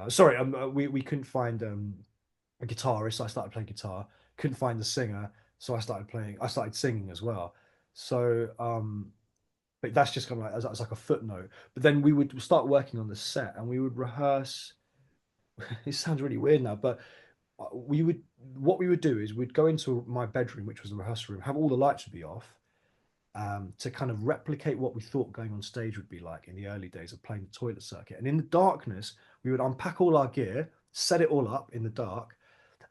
Sorry, we couldn't find a guitarist, so I started playing guitar. Couldn't find the singer, so I started singing as well. So but that's just kind of like as like a footnote. But then we would start working on the set and we would rehearse. It sounds really weird now, but we would what we would do is we'd go into my bedroom, which was the rehearsal room, have all the lights would be off, to kind of replicate what we thought going on stage would be like in the early days of playing the toilet circuit. And in the darkness, we would unpack all our gear, set it all up in the dark,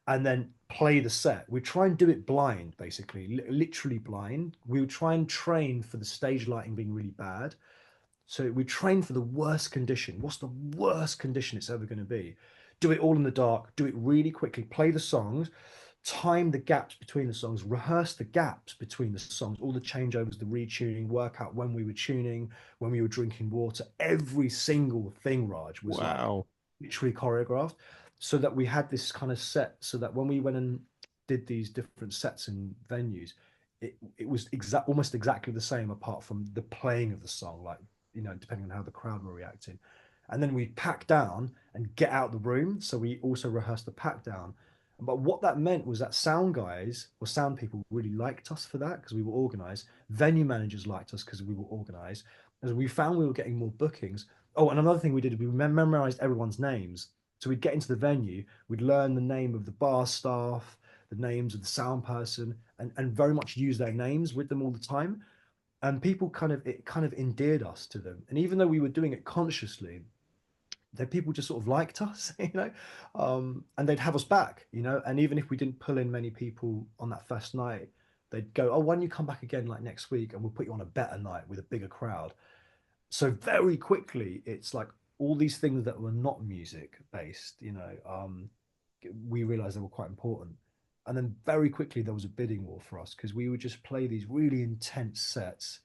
and then play the set. We try and do it blind, basically, literally blind. We would try and train for the stage lighting being really bad. So we train for the worst condition. What's the worst condition it's ever going to be? Do it all in the dark, do it really quickly, play the songs, time the gaps between the songs, rehearse the gaps between the songs, all the changeovers, the retuning, work out when we were tuning, when we were drinking water. Every single thing, Raj, was like Wow. literally choreographed so that we had this kind of set so that when we went and did these different sets in venues, it was almost exactly the same apart from the playing of the song, like, depending on how the crowd were reacting. And then we pack down and get out the room. So we also rehearsed the pack down. But what that meant was that sound guys or sound people really liked us for that because we were organized. Venue managers liked us because we were organized. As we found we were getting more bookings. Oh, and another thing we did, we memorized everyone's names. So we'd get into the venue, we'd learn the name of the bar staff, the names of the sound person, and very much use their names with them all the time. And people it kind of endeared us to them. And even though we were doing it consciously, that people just sort of liked us, and they'd have us back, and even if we didn't pull in many people on that first night, they'd go, oh, why don't you come back again like next week and we'll put you on a better night with a bigger crowd. So very quickly, it's like all these things that were not music based, we realized they were quite important. And then very quickly, there was a bidding war for us because we would just play these really intense sets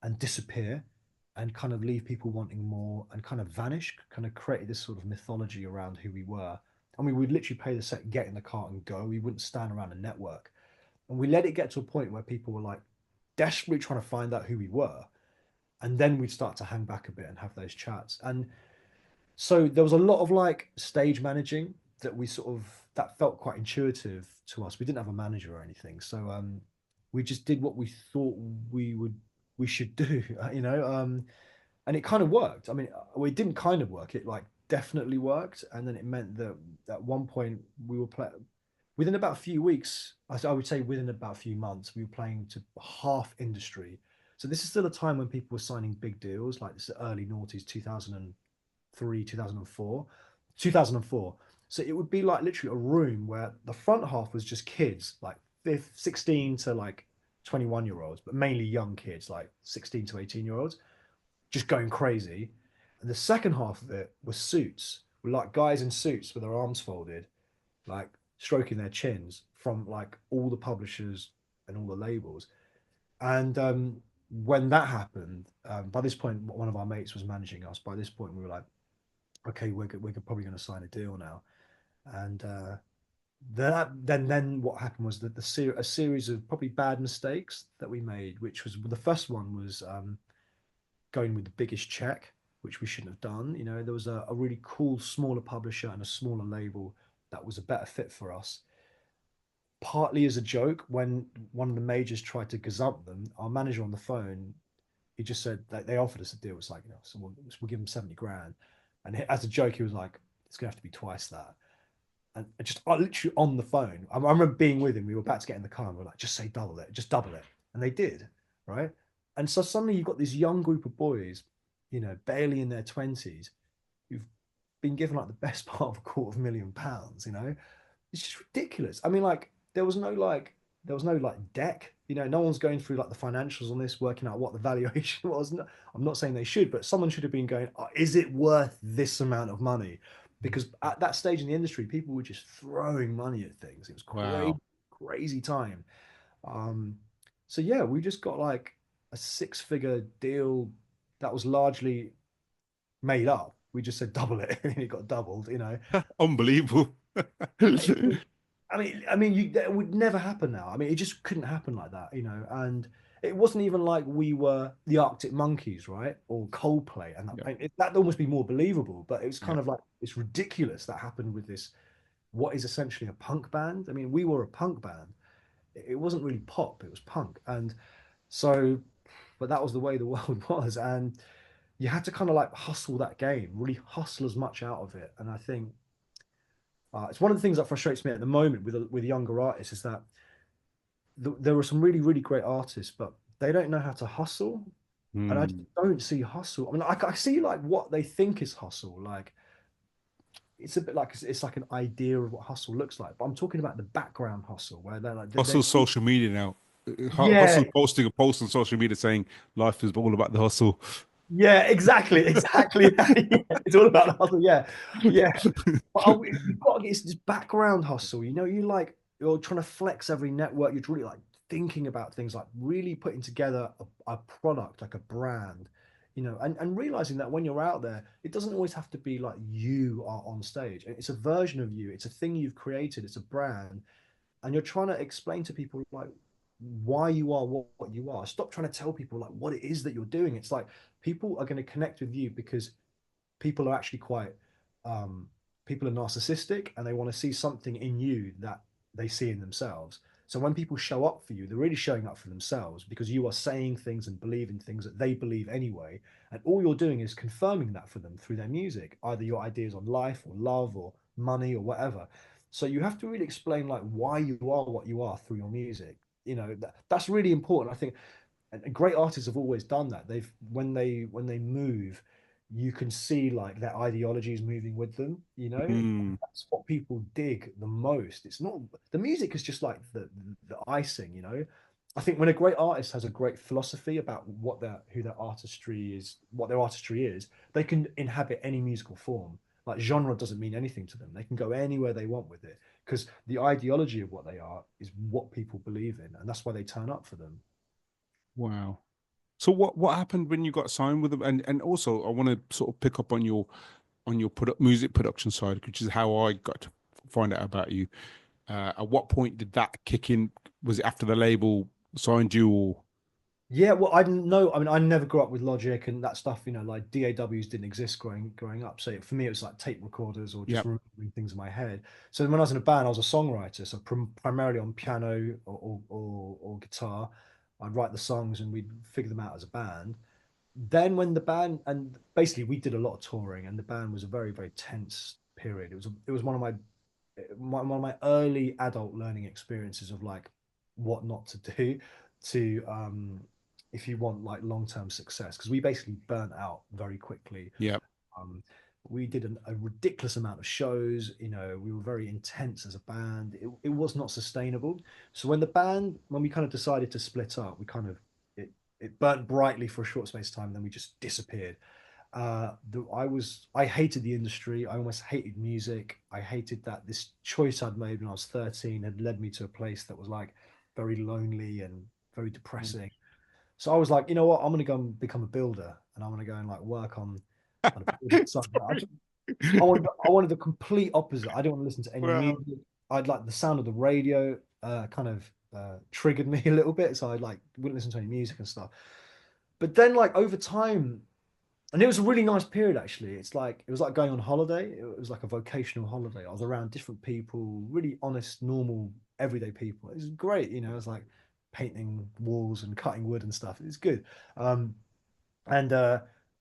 and disappear and kind of leave people wanting more and kind of vanish, kind of created this sort of mythology around who we were. And we would literally play the set, get in the car and go. We wouldn't stand around and network. And we let it get to a point where people were like desperately trying to find out who we were. And then we'd start to hang back a bit and have those chats. And so there was a lot of like stage managing that we sort of that felt quite intuitive to us. We didn't have a manager or anything. So we just did what we thought we should do, and it kind of worked. I mean, well, it didn't kind of work. It like definitely worked, and then it meant that at one point we were playing within about a few weeks. I would say within about a few months, we were playing to half industry. So this is still a time when people were signing big deals, like this early noughties, 2003, 2004, 2004. So it would be like literally a room where the front half was just kids, like 16 to like 21-year-olds, but mainly young kids, like 16 to 18-year-olds, just going crazy. And the second half of it was suits, with like guys in suits with their arms folded, like stroking their chins from like all the publishers and all the labels. And when that happened, by this point, one of our mates was managing us. By this point, we were like, okay, we're probably going to sign a deal now. And then what happened was that a series of probably bad mistakes that we made, which was the first one was going with the biggest check, which we shouldn't have done. There was a really cool smaller publisher and a smaller label that was a better fit for us. Partly as a joke, when one of the majors tried to gazump them, our manager on the phone, he just said that they offered us a deal. It's like, so we'll give him 70 grand. And as a joke, he was like, it's going to have to be twice that. And just literally on the phone, I remember being with him. We were about to get in the car and we were like, just say double it, just double it. And they did, right? And so suddenly you've got this young group of boys, barely in their 20s, who've been given like the best part of £250,000. It's just ridiculous. I mean, like, there was no like deck. No one's going through like the financials on this, working out what the valuation was. No, I'm not saying they should, but someone should have been going, oh, is it worth this amount of money? Because at that stage in the industry, people were just throwing money at things. It was crazy, Wow. crazy time. Um, so yeah, we just got like a six-figure deal that was largely made up. We just said double it, and it got doubled. Unbelievable. That would never happen now. I mean, it just couldn't happen like that. And it wasn't even like we were the Arctic Monkeys, right, or Coldplay, and Yeah. that'd almost be more believable. But it was Yeah. kind of like it's ridiculous that happened with this, what is essentially a punk band. I mean, we were a punk band. It wasn't really pop; it was punk, and so, but that was the way the world was, and you had to kind of like hustle that game, really hustle as much out of it. And I think it's one of the things that frustrates me at the moment with younger artists is that there are some really really great artists, but they don't know how to hustle, and I just Hmm. don't see hustle. I mean, I see like what they think is hustle, like it's a bit like it's like an idea of what hustle looks like. But I'm talking about the background hustle where they're like they're Hustle's social media now. yeah, Hustle's posting a post on social media saying life is all about the hustle. yeah, exactly, exactly. Yeah, it's all about the hustle. Yeah, yeah. But you've got to get this background hustle. You know, you're trying to flex every network. You're really like thinking about things like really putting together a product, like a brand, and realizing that when you're out there, it doesn't always have to be like you are on stage. It's a version of you. It's a thing you've created. It's a brand, and you're trying to explain to people like why you are what you are. Stop trying to tell people like what it is that you're doing. It's like people are going to connect with you because people are actually quite um people are narcissistic and they want to see something in you that they see in themselves. So when people show up for you, they're really showing up for themselves because you are saying things and believing things that they believe anyway, and all you're doing is confirming that for them through their music, either your ideas on life or love or money or whatever. So you have to really explain like why you are what you are through your music. That's really important, I think. And great artists have always done that. They've when they move, you can see like their ideology is moving with them. Mm, That's what people dig the most. It's not the music is just like the icing. I think when a great artist has a great philosophy about what their artistry is, they can inhabit any musical form. Like genre doesn't mean anything to them. They can go anywhere they want with it because the ideology of what they are is what people believe in, and that's why they turn up for them. wow. So what happened when you got signed with them? And also I want to sort of pick up on your music production side, which is how I got to find out about you. At what point did that kick in? Was it after the label signed you or Yeah, well, I didn't know. I mean, I never grew up with Logic and that stuff. Like DAWs didn't exist growing up. So for me, it was like tape recorders or just yeah. remembering things in my head. So when I was in a band, I was a songwriter. So primarily on piano or guitar, I'd write the songs and we'd figure them out as a band. Then when the band and basically we did a lot of touring and the band was a very very tense period. It was one of my early adult learning experiences of like what not to do to if you want like long-term success because we basically burnt out very quickly. Yeah. um, we did a ridiculous amount of shows. We were very intense as a band. It was not sustainable. So when we kind of decided to split up, we kind of it burnt brightly for a short space of time and then we just disappeared. I hated the industry. I almost hated music. I hated that this choice I'd made when I was 13 had led me to a place that was like very lonely and very depressing. So I was like, you know what? I'm gonna go and become a builder, and I'm gonna go and like work on a building site. Sorry. I wanted the complete opposite. I didn't want to listen to any Well, music. I'd like the sound of the radio. Kind of triggered me a little bit, so I like wouldn't listen to any music and stuff. But then, like over time, and it was a really nice period actually. It was like going on holiday. It was like a vocational holiday. I was around different people, really honest, normal, everyday people. It was great. It was like painting walls and cutting wood and stuff. It was good. Um, and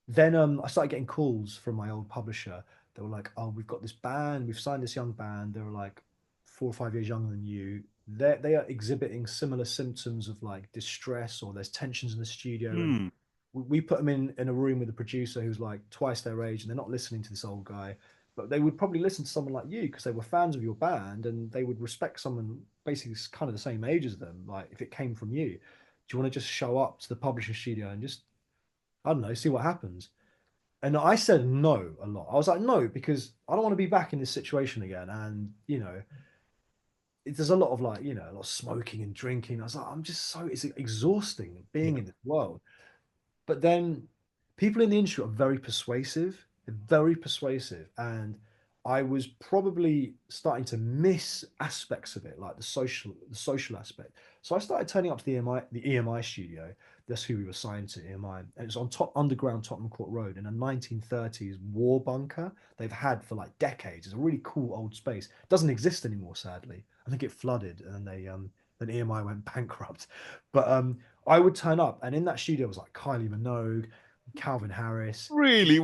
then I started getting calls from my old publisher. They were like, "Oh, we've got this band. We've signed this young band. They were like 4 or 5 years younger than you. They are exhibiting similar symptoms of like distress or there's tensions in the studio, and hmm. we put them in a room with a producer who's like twice their age, and they're not listening to this old guy, but they would probably listen to someone like you because they were fans of your band, and they would respect someone basically kind of the same age as them. Like if it came from you, do you want to just show up to the publishing studio and just I don't know, see what happens?" And I said no a lot. I was like, no, because I don't want to be back in this situation again. And there's a lot of like, a lot of smoking and drinking. I was like, it's exhausting being Yeah. in this world. But then people in the industry are very persuasive. They're very persuasive. And I was probably starting to miss aspects of it, like the social aspect. So I started turning up to the EMI studio. That's who we were signed to, EMI. And it was on top underground Tottenham Court Road in a 1930s war bunker they've had for like decades. It's a really cool old space. It doesn't exist anymore, sadly. I think it flooded and then EMI went bankrupt. But I would turn up, and in that studio was like Kylie Minogue, Calvin Harris. Really?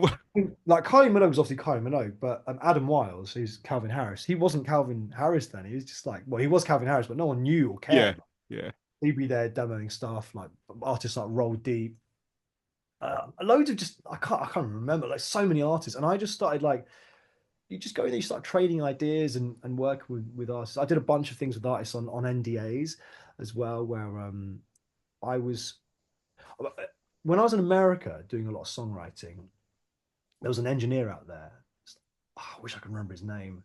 Like Kylie Minogue was obviously Kylie Minogue, but Adam Wiles, who's Calvin Harris, he wasn't Calvin Harris then. He was just like, well, he was Calvin Harris, but no one knew or Yeah. cared. Yeah. He'd be there demoing stuff like artists like Roll Deep, loads of just I can't remember like so many artists, and I just started like you just go in there, you start trading ideas and work with artists. I did a bunch of things with artists on NDAs as well, where I was when I was in America doing a lot of songwriting, there was an engineer out there. I wish I could remember his name.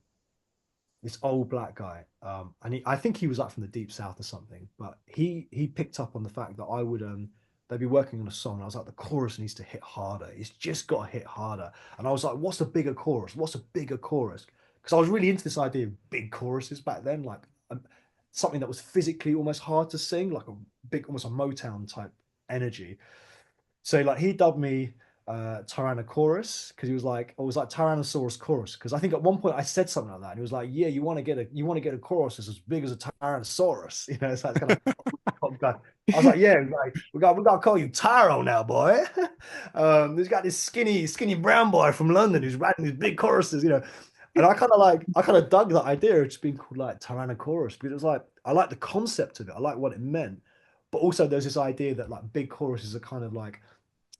This old black guy, and I think he was like from the deep south or something. But he picked up on the fact that I would they'd be working on a song, and I was like, the chorus needs to hit harder. It's just got to hit harder. And I was like, what's a bigger chorus? What's a bigger chorus? Because I was really into this idea of big choruses back then, like something that was physically almost hard to sing, like a big, almost a Motown type energy. So like he dubbed me Tyrannosaurus because he was like, I was like Tyrannosaurus chorus because I think at one point I said something like that and he was like, yeah, you want to get a chorus that's as big as a Tyrannosaurus, you know? So it's kind of guy. I was like, yeah, like, we got to call you Tyro now, boy. There's got this skinny brown boy from London who's writing these big choruses, you know. And I kind of dug that idea of just being called like Tyrannosaurus because it was like I like the concept of it, I like what it meant, but also there's this idea that like big choruses are kind of like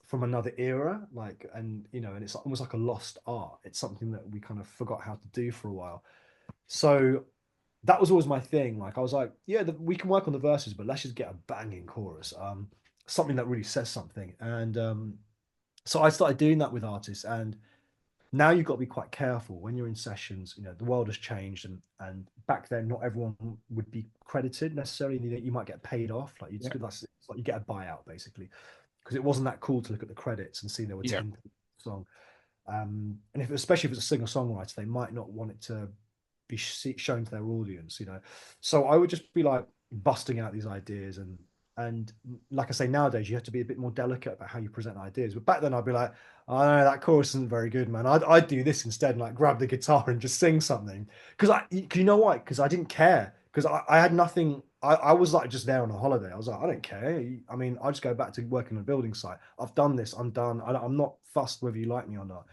from another era, like, and you know, and it's almost like a lost art. It's something that we kind of forgot how to do for a while. So that was always my thing. Like I was like, yeah, we can work on the verses, but let's just get a banging chorus, something that really says something. And so I started doing that with artists, and now you've got to be quite careful when you're in sessions. You know, the world has changed, and back then, not everyone would be credited necessarily. You might get paid off, like Yeah. it's like you get a buyout basically because it wasn't that cool to look at the credits and see there were Yeah. 10 songs. And especially if it's a singer songwriter, they might not want it to be shown to their audience, you know. So I would just be like busting out these ideas, and like I say, nowadays you have to be a bit more delicate about how you present ideas. But back then I'd be like, oh no, that chorus isn't very good, man. I'd do this instead and like grab the guitar and just sing something. You know why? Because I didn't care. Because I had nothing. I was like just there on a holiday. I was like, I don't care. I mean, I just go back to working on a building site. I've done this. I'm done. I'm not fussed whether you like me or not.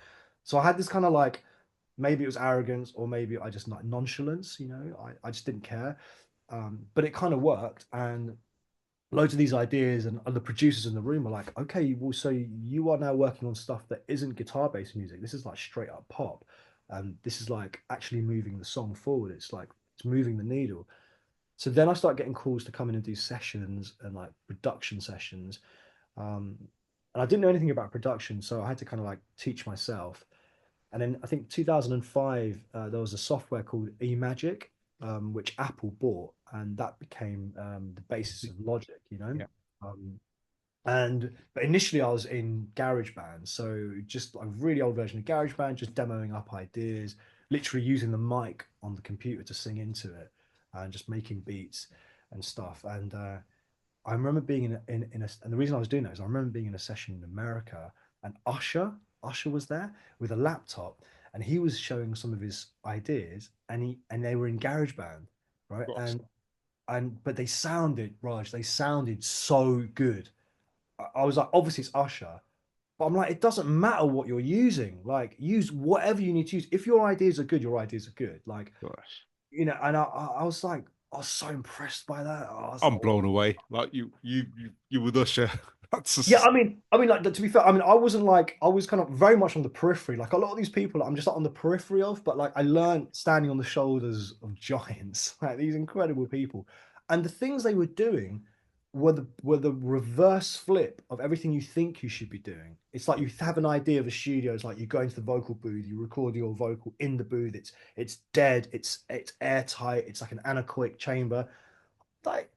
So I had this kind of like, maybe it was arrogance or maybe I just like nonchalance, you know, I just didn't care. But it kind of worked. And loads of these ideas and the producers in the room are like, okay, well, so you are now working on stuff that isn't guitar-based music. This is like straight up pop. And this is like actually moving the song forward. It's like, it's moving the needle. So then I start getting calls to come in and do sessions and like production sessions. Um, and I didn't know anything about production, so I had to kind of like teach myself. And then I think 2005, there was a software called eMagic, which Apple bought, and that became the basis of Logic, you know. Yeah. Um, but initially I was in GarageBand, so just a really old version of GarageBand, just demoing up ideas, literally using the mic on the computer to sing into it, and just making beats and stuff. And I remember being in a, and the reason I was doing that is I remember being in a session in America, and Usher was there with a laptop, and he was showing some of his ideas, and they were in GarageBand, right? Of course. And but they sounded, Raj, they sounded so good. I was like, obviously it's Usher, but I'm like, it doesn't matter what you're using. Like, use whatever you need to use. If your ideas are good, your ideas are good. Like, Of course. you know, and I was like, I was so impressed by that. I was I'm like, blown away. Like you with Usher. That's yeah, just, I mean, like to be fair, I mean, I wasn't like I was kind of very much on the periphery. Like a lot of these people, I'm just like, on the periphery of, but like I learned standing on the shoulders of giants, like these incredible people, and the things they were doing were the reverse flip of everything you think you should be doing. It's like you have an idea of a studio. It's like you go into the vocal booth, you record your vocal in the booth. It's dead. It's airtight. It's like an anechoic chamber. Like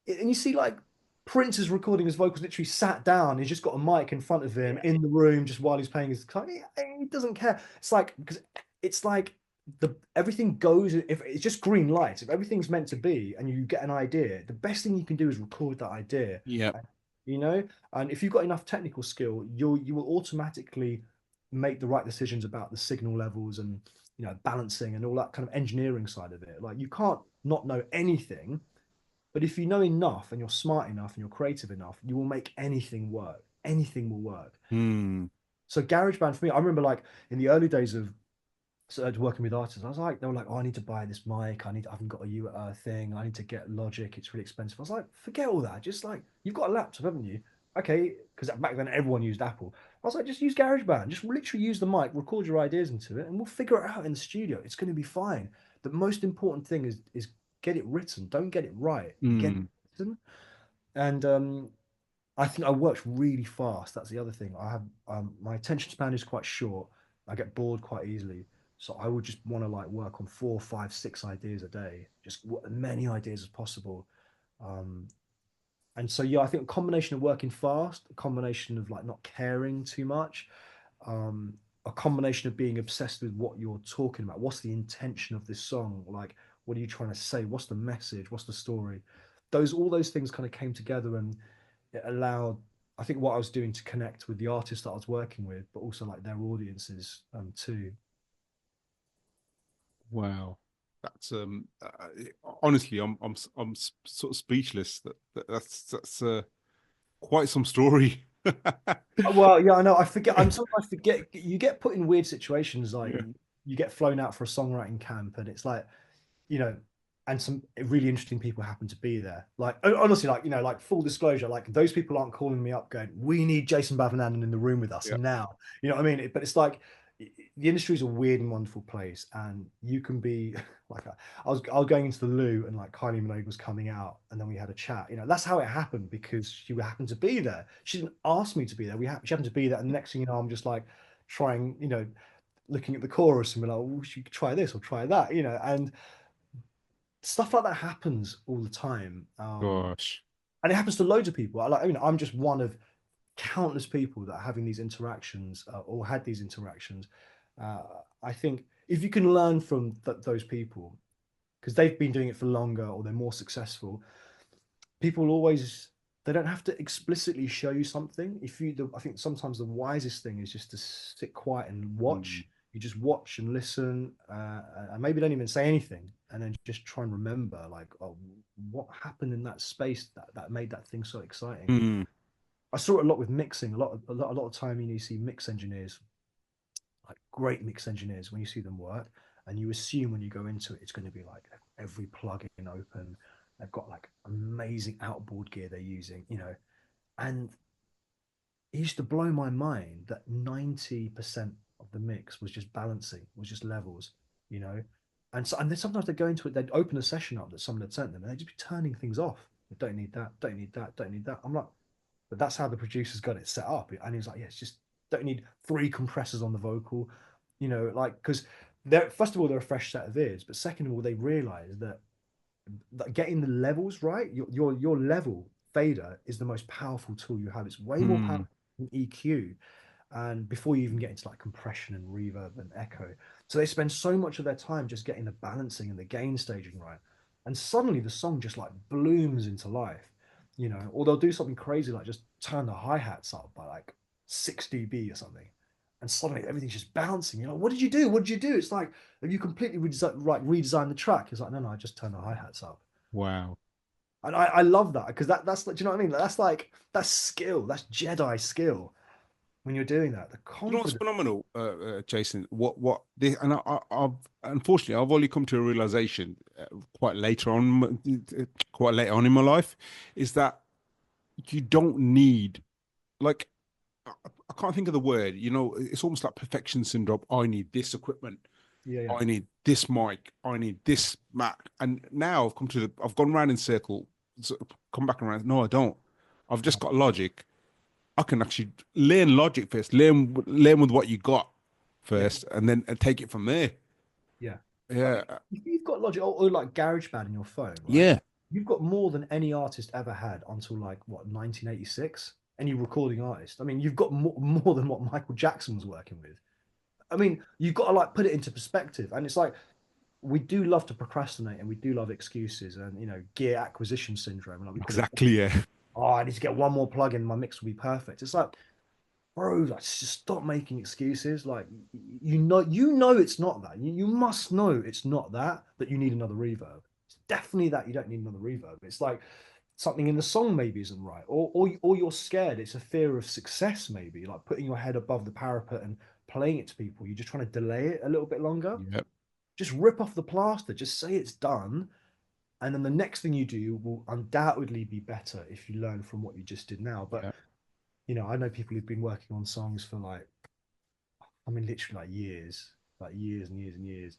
and you see like Prince is recording his vocals literally sat down. He's just got a mic in front of him yeah. in the room just while he's playing his guitar. He doesn't care. It's like because it's like the everything goes if it's just green lights. If everything's meant to be and you get an idea, the best thing you can do is record that idea. Yeah. You know, and if you've got enough technical skill, you will automatically make the right decisions about the signal levels and you know balancing and all that kind of engineering side of it. Like you can't not know anything, but if you know enough and you're smart enough and you're creative enough, you will make anything work. Anything will work. Hmm. So GarageBand for me, I remember like in the early days of working with artists, I was like, they were like, oh, I need to buy this mic. I haven't got a thing. I need to get Logic. It's really expensive. I was like, forget all that. Just like, you've got a laptop, haven't you? okay, because back then everyone used Apple. I was like, just use GarageBand, just literally use the mic, record your ideas into it, and we'll figure it out in the studio. It's going to be fine. The most important thing is get it written. Don't get it right. Get it Mm. written. And I think I worked really fast. That's the other thing. I have my attention span is quite short. I get bored quite easily. So I would just want to like work on four, five, six ideas a day, just as many ideas as possible. Um, and so yeah, I think a combination of working fast, a combination of like not caring too much, um, a combination of being obsessed with what you're talking about. What's the intention of this song? Like, what are you trying to say? What's the message? What's the story? Those all those things kind of came together, and it allowed, I think, what I was doing to connect with the artists that I was working with, but also like their audiences too. Wow. That's honestly, sort of speechless. That's quite some story. Well, yeah, I know. I forget. I'm sometimes forget. You get put in weird situations, like Yeah. you get flown out for a songwriting camp, and it's like, you know, and some really interesting people happen to be there. Like honestly, like like full disclosure, like those people aren't calling me up going, "We need Jason Bavanandan in the room with us Yeah. now." You know what I mean? But it's like the industry is a weird and wonderful place, and you can be like, I was going into the loo, and like Kylie Minogue was coming out, and then we had a chat. That's how it happened because she happened to be there. She didn't ask me to be there. She happened to be there, and the next thing you know, I'm just like trying, looking at the chorus and be like, "Oh, you could try this or try that," and stuff like that happens all the time. Gosh. And it happens to loads of people. I'm just one of countless people that are having these interactions or had these interactions. Uh, I think if you can learn from those people, because they've been doing it for longer or they're more successful, people always, they don't have to explicitly show you something. I think sometimes the wisest thing is just to sit quiet and Mm. watch. You just watch and listen, and maybe don't even say anything, and then just try and remember, like, oh, what happened in that space that made that thing so exciting. Mm. I saw it a lot with mixing. A lot of time, you see mix engineers, like great mix engineers, when you see them work, and you assume when you go into it, it's going to be like every plug-in open. They've got like amazing outboard gear they're using, and it used to blow my mind that 90% of the mix was just balancing, was just levels, you know. And then sometimes they'd go into it, they'd open a session up that someone had sent them, and they'd just be turning things off. They don't need that, don't need that, don't need that. I'm like, but that's how the producers got it set up. And he was like, yeah, it's just don't need three compressors on the vocal, like because they're, first of all, they're a fresh set of ears, but second of all, they realize that getting the levels right, your level fader is the most powerful tool you have. It's way more Mm. powerful than EQ, and before you even get into like compression and reverb and echo. So they spend so much of their time just getting the balancing and the gain staging right. And suddenly the song just like blooms into life, or they'll do something crazy like just turn the hi-hats up by like 6 dB or something. And suddenly everything's just bouncing. What did you do? What did you do? It's like, have you completely redesigned the track? It's like, no, I just turned the hi-hats up. Wow. And I love that because that's like, do you know what I mean? That's like, that's skill, that's Jedi skill when you're doing that. The You know what's confidence. phenomenal, Jason? What this, and I've unfortunately I've only come to a realization quite later on, quite late on in my life, is that you don't need like I can't think of the word. It's almost like perfection syndrome. I need this equipment. Yeah, yeah, I need this mic. I need this Mac. And now I've gone round in circle, come back around. No, I don't. I've just no, got Logic. I can actually learn Logic first, learn with what you got yeah, first, and then take it from there. yeah. Like Yeah, if you've got Logic or like GarageBand in your phone, right? yeah. You've got more than any artist ever had until like what 1986. Any recording artist. I mean, you've got more than what Michael Jackson was working with. I mean, you've got to like put it into perspective. And it's like we do love to procrastinate and we do love excuses and gear acquisition syndrome. Like we call it. Exactly. Yeah, Oh, I need to get one more plug in, my mix will be perfect. It's like, bro, like, just stop making excuses. Like you know it's not that. You must know it's not that you need another reverb. It's definitely that you don't need another reverb. It's like something in the song maybe isn't right, or you're scared. It's a fear of success, maybe like putting your head above the parapet and playing it to people. You're just trying to delay it a little bit longer. yeah, Just rip off the plaster. Just say it's done, and then the next thing you do will undoubtedly be better if you learn from what you just did now. But yeah. I know people who've been working on songs for like, I mean, literally like years and years and years,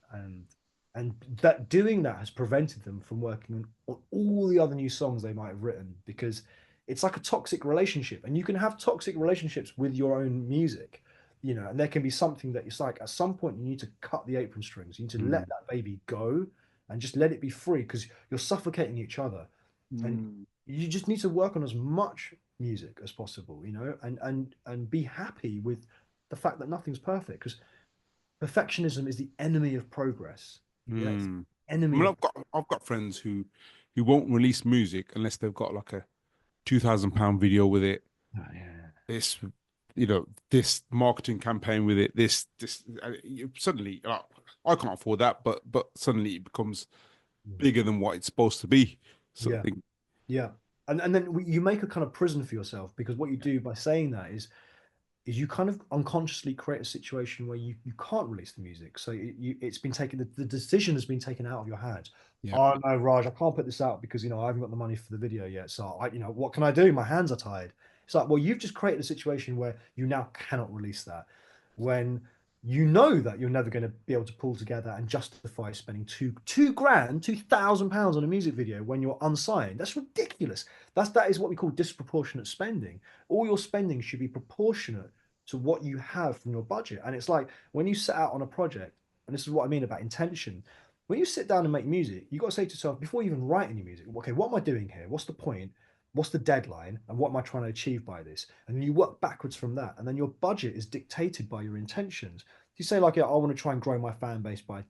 and that doing that has prevented them from working on all the other new songs they might have written because it's like a toxic relationship, and you can have toxic relationships with your own music, and there can be something that it's like at some point you need to cut the apron strings, you need to let Mm. that baby go and just let it be free because you're suffocating each other, and Mm. you just need to work on as much music as possible, and be happy with the fact that nothing's perfect because perfectionism is the enemy of progress. Yeah, it's Mm. I enemy mean, of I've got friends who won't release music unless they've got like a £2,000 video with it. yeah. This, this marketing campaign with it. This suddenly, I can't afford that, but suddenly it becomes bigger than what it's supposed to be, sort of Yeah, thing. yeah. And then you make a kind of prison for yourself because what you do by saying that is you kind of unconsciously create a situation where you can't release the music. So it's been taken, the decision has been taken out of your hands. Yeah. Oh no, Raj, I can't put this out because I haven't got the money for the video yet. So what can I do? My hands are tied. It's like, well, you've just created a situation where you now cannot release that when you know that you're never going to be able to pull together and justify spending two grand, £2,000 on a music video when you're unsigned. That's ridiculous. That is what we call disproportionate spending. All your spending should be proportionate to what you have from your budget. And it's like when you set out on a project, and this is what I mean about intention. When you sit down and make music, you got to say to yourself before you even write any music, okay, what am I doing here? What's the point? What's the deadline? And what am I trying to achieve by this? And then you work backwards from that. And then your budget is dictated by your intentions. You say, like, yeah, I want to try and grow my fan base by,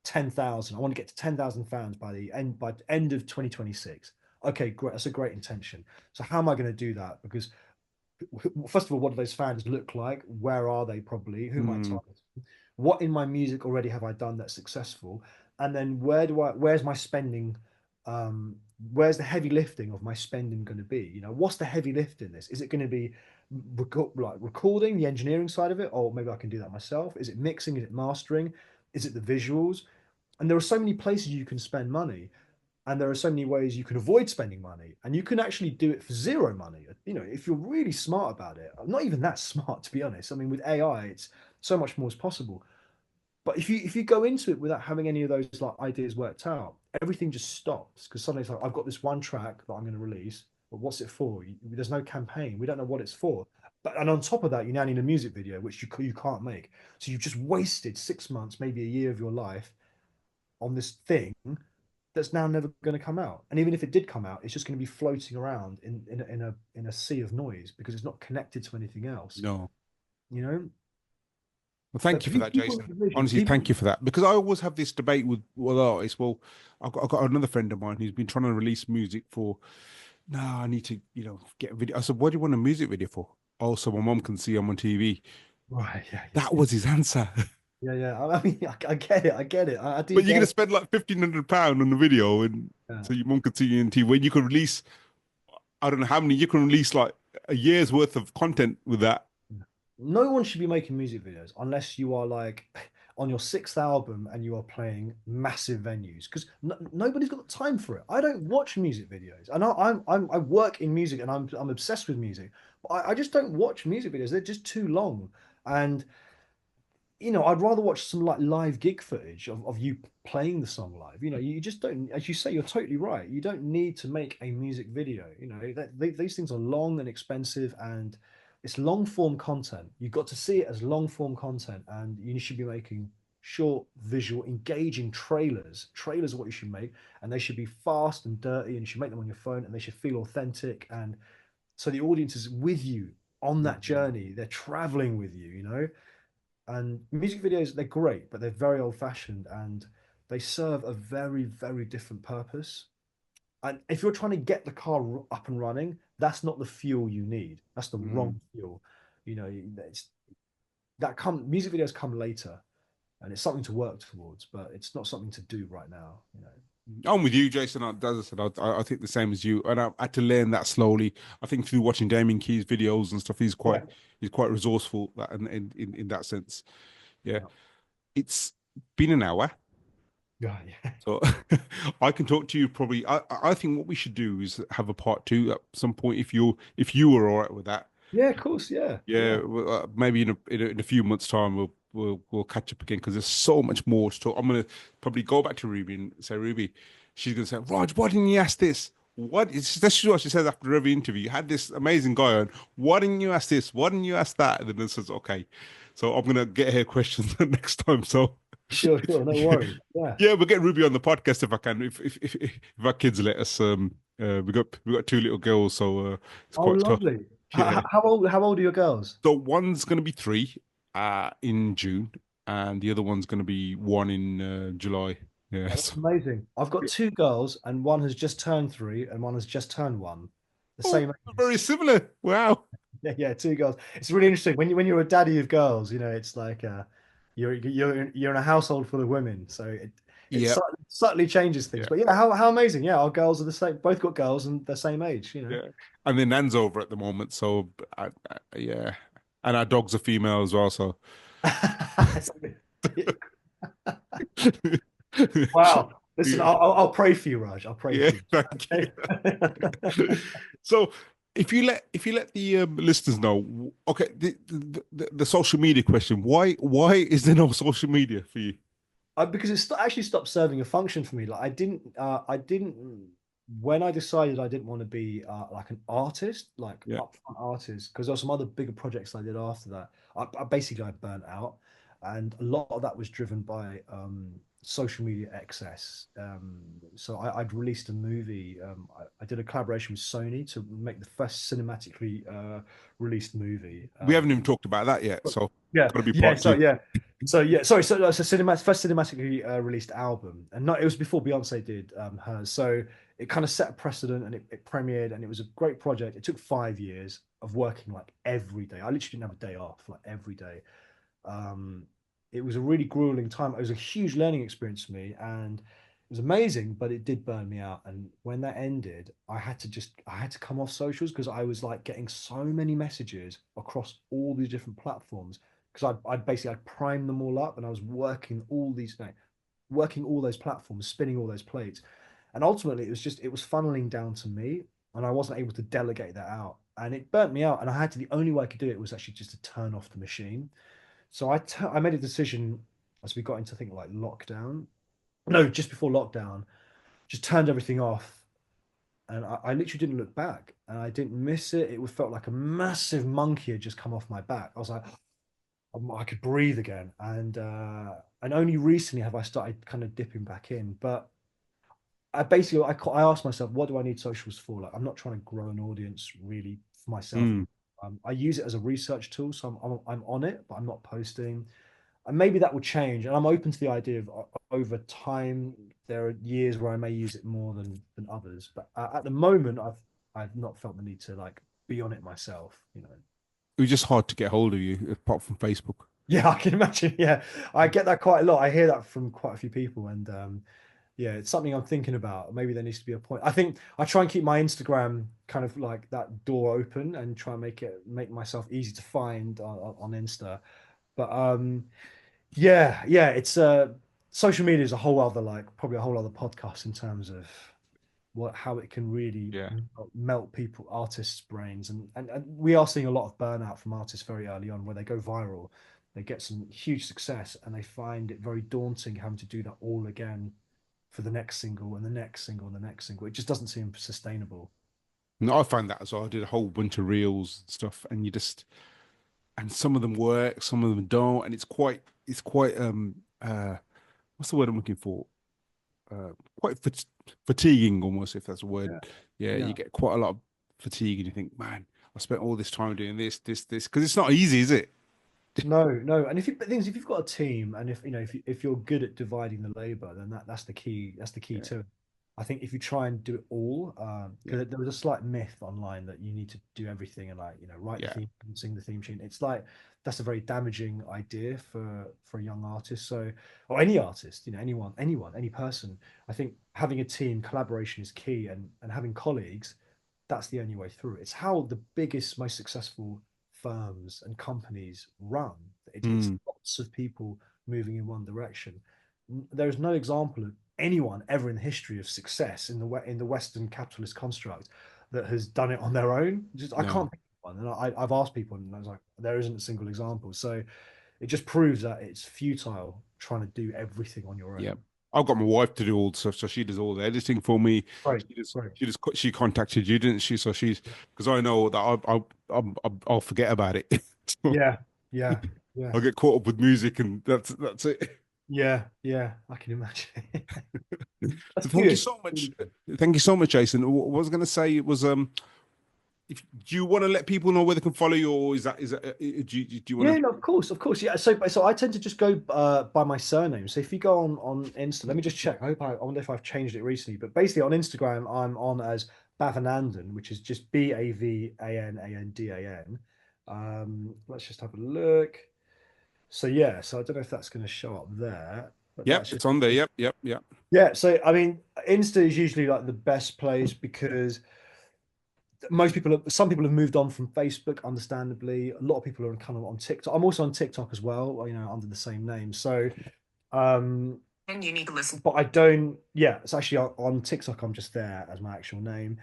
10,000. I want to get to 10,000 fans by the end of 2026. Okay, great. That's a great intention. So how am I going to do that? Because first of all, what do those fans look like? Where are they probably? Who am I Mm. targeting? What in my music already have I done that's successful? And then where's my spending? Um, where's the heavy lifting of my spending going to be? What's the heavy lift in this? Is it going to be like recording, the engineering side of it, or maybe I can do that myself? Is it mixing? Is it mastering? Is it the visuals? And there are so many places you can spend money, and there are so many ways you can avoid spending money, and you can actually do it for zero money, if you're really smart about it. I'm not even that smart, to be honest. I mean, with AI, it's so much more is possible. But if you go into it without having any of those like ideas worked out, everything just stops because suddenly it's like I've got this one track that I'm going to release, but what's it for? There's no campaign. We don't know what it's for. And on top of that, you now need a music video, which you can't make. So you've just wasted 6 months, maybe a year of your life on this thing that's now never going to come out. And even if it did come out, it's just going to be floating around in a sea of noise because it's not connected to anything else. No. You know, Well, but thank you for that, people Jason. with a vision, Honestly, people. thank you for that. Because I always have this debate with artists. Well, I've got another friend of mine who's been trying to release music for, no, I need to, get a video. I said, what do you want a music video for? Oh, so my mom can see I'm on TV. Right, yeah, yeah, That yeah, was his answer. yeah, yeah. I mean, I get it, I get it, I do But you're get gonna it. spend like £1,500 on the video, and Yeah. so your mom could see you on TV. When you could release, I don't know how many, you can release like a year's worth of content with that. No one should be making music videos unless you are like on your sixth album and you are playing massive venues because nobody's got the time for it. I don't watch music videos. I work in music and I'm obsessed with music, but I just don't watch music videos. They're just too long. And I'd rather watch some like live gig footage of you playing the song live. You just don't, as you say, you're totally right. You don't need to make a music video. These things are long and expensive, and it's long form content. You've got to see it as long form content, and you should be making short, visual, engaging trailers. Trailers are what you should make, and they should be fast and dirty, and you should make them on your phone, and they should feel authentic, and so the audience is with you on that journey. They're traveling with you. And music videos, they're great, but they're very old fashioned and they serve a very, very different purpose. And if you're trying to get the car up and running, that's not the fuel you need. That's the wrong Mm. fuel. You know, it's music videos come later and it's something to work towards, but it's not something to do right now. I'm with you, Jason. As I said, I think the same as you, and I had to learn that slowly. I think through watching Damien Key's videos and stuff, Yeah. he's quite resourceful in that sense. Yeah, Yeah. it's been an hour. Yeah, yeah. So I can talk to you probably. I think what we should do is have a part two at some point if you were all right with that. Yeah, of course. Yeah, Yeah, yeah. well, maybe in a few months' time we'll catch up again because there's so much more to talk. I'm gonna probably go back to Ruby and say, Ruby, she's gonna say, Raj, why didn't you ask this? What is that's what she says after every interview. You had this amazing guy on. Why didn't you ask this? Why didn't you ask that? And then it says, okay. So I'm gonna get her questions next time. So Sure, sure. No yeah, worries. Yeah. yeah, we'll get Ruby on the podcast if I can. If our kids let us. We got two little girls, so it's Oh, quite tough. lovely. Yeah. How old are your girls? So one's going to be three in June, and the other one's going to be one in July. Yeah. Oh, that's amazing. I've got two girls, and one has just turned 3, and one has just turned 1. The Oh, same very ages. similar. Wow. Yeah, yeah, two girls. It's really interesting when you're a daddy of girls. It's like you're in a household full of women, so it Yeah. subtly changes things. Yeah. But yeah, how amazing! Yeah, our girls are the same. Both got girls and the same age. Yeah. And then Nan's over at the moment, so yeah. And our dog's a female as well, so Wow. Listen, yeah. I'll pray for you, Raj. I'll pray Yeah. for you. Thank you. Okay. So if you let the listeners know, okay, the social media question, why is there no social media for you? Because actually stopped serving a function for me. Like I didn't when I decided I didn't want to be like an artist, like Yeah. upfront artist, because there were some other bigger projects I did after that. I basically I burnt out, and a lot of that was driven by social media excess. So I'd released a movie. I did a collaboration with Sony to make the first cinematically released movie. We haven't even talked about that yet, so Yeah, got to be yeah. part So two. yeah, sorry. So that's a first cinematically released album, and not it was before Beyonce did hers. So it kind of set a precedent, and it premiered, and it was a great project. It took 5 years of working like every day. I literally didn't have a day off, like every day. Um, it was a really grueling time. It was a huge learning experience for me, and it was amazing. But it did burn me out. And when that ended, I had to come off socials because I was like getting so many messages across all these different platforms because I basically I primed them all up and I was working all these working all those platforms, spinning all those plates, and ultimately it was funneling down to me, and I wasn't able to delegate that out, and it burnt me out, and I had to the only way I could do it was actually just to turn off the machine. So I made a decision as we got into think like lockdown, no, just before lockdown, just turned everything off, and I literally didn't look back, and I didn't miss it. It felt like a massive monkey had just come off my back. I was like, I could breathe again, and only recently have I started kind of dipping back in. But I asked myself, what do I need socials for? Like, I'm not trying to grow an audience really for myself. Mm. I use it as a research tool, so I'm on it, but I'm not posting. And maybe that will change. And I'm open to the idea of over time, there are years where I may use it more than others. But at the moment, I've not felt the need to like be on it myself. It was just hard to get hold of you, apart from Facebook. Yeah, I can imagine. Yeah, I get that quite a lot. I hear that from quite a few people, and yeah, it's something I'm thinking about. Maybe there needs to be a point. I think I try and keep my Instagram kind of like that door open and try and make myself easy to find on Insta. But yeah, yeah, it's social media is a whole other like probably a whole other podcast in terms of how it can really Yeah. melt people artists' brains, and we are seeing a lot of burnout from artists very early on where they go viral, they get some huge success, and they find it very daunting having to do that all again for the next single and the next single and the next single. It just doesn't seem sustainable. No, I found that as well. I did a whole bunch of reels and stuff, and and some of them work, some of them don't, and it's quite what's the word I'm looking for? Quite fatiguing almost, if that's a word. Yeah. Yeah, you Yeah. get quite a lot of fatigue, and you think, man, I spent all this time doing this, because it's not easy, is it? No, no. And if you've got a team, and if you're good at dividing the labor, then that's the key. That's the key Yeah, to it. I think if you try and do it all, yeah, because there was a slight myth online that you need to do everything and like write the yeah. theme and sing the theme tune. It's like that's a very damaging idea for a young artist. So or any artist, anyone, any person. I think having a team, collaboration is key, and having colleagues, that's the only way through. It's how the biggest, most successful firms and companies run. It's Mm. lots of people moving in one direction. there is no example of anyone ever in the history of success in the Western capitalist construct that has done it on their own. Just I No. can't think of one, and I've asked people, and I was like, there isn't a single example. So it just proves that it's futile trying to do everything on your Yeah. own. I've got my wife to do all the stuff, so she does all the editing for me. Right, She just, right. she contacted you, didn't she? So she's because I know that I'll forget about it. So Yeah, yeah, yeah, I'll get caught up with music, and that's it. yeah, yeah. I can imagine. That's So thank you good. so much. Really good. Thank you so much, Jason. What I was going to say was, if do you want to let people know where they can follow you, or is that do you want Yeah, to? no, of course, of course. Yeah, so I tend to just go by my surname. So if you go on Insta, let me just check. I wonder if I've changed it recently. But basically on Instagram, I'm on as Bavanandan, which is just Bavanandan. Let's just have a look. So yeah, so I don't know if that's going to show up there, but Yep, that's just it's on there. Yep, yep, yep. yeah. So I mean, Insta is usually like the best place because some people have moved on from Facebook, understandably. A lot of people are kind of on TikTok. I'm also on TikTok as well, under the same name. So, um, and you need to listen. But I don't, yeah, it's actually on TikTok, I'm just there as my actual name.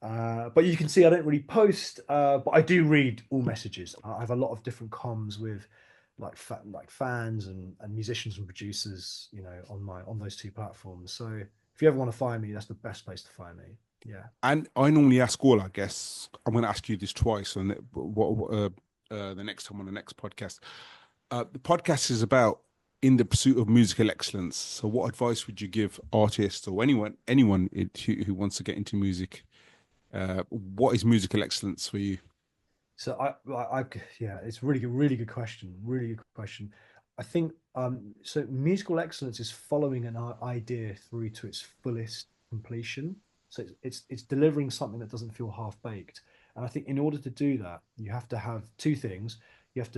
But you can see I don't really post, but I do read all messages. I have a lot of different comms with like fans and musicians and producers, on those two platforms. So if you ever want to find me, that's the best place to find me. Yeah. And I normally ask all our guests. I'm going to ask you this twice, and the next time on the next podcast. The podcast is about in the pursuit of musical excellence. So, what advice would you give artists or anyone who wants to get into music? What is musical excellence for you? So yeah, it's really good question. Really good question. I think so. Musical excellence is following an idea through to its fullest completion. So it's delivering something that doesn't feel half baked. And I think in order to do that, you have to have two things. You have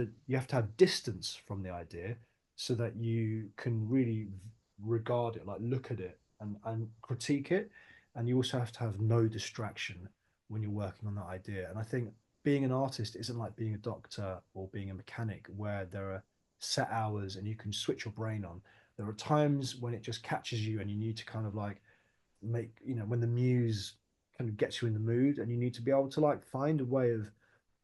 to have distance from the idea, so that you can really regard it, like look at it and critique it. And you also have to have no distraction when you're working on that idea. And I think being an artist isn't like being a doctor or being a mechanic where there are set hours and you can switch your brain on. There are times when it just catches you and you need to kind of like when the muse kind of gets you in the mood, and you need to be able to like find a way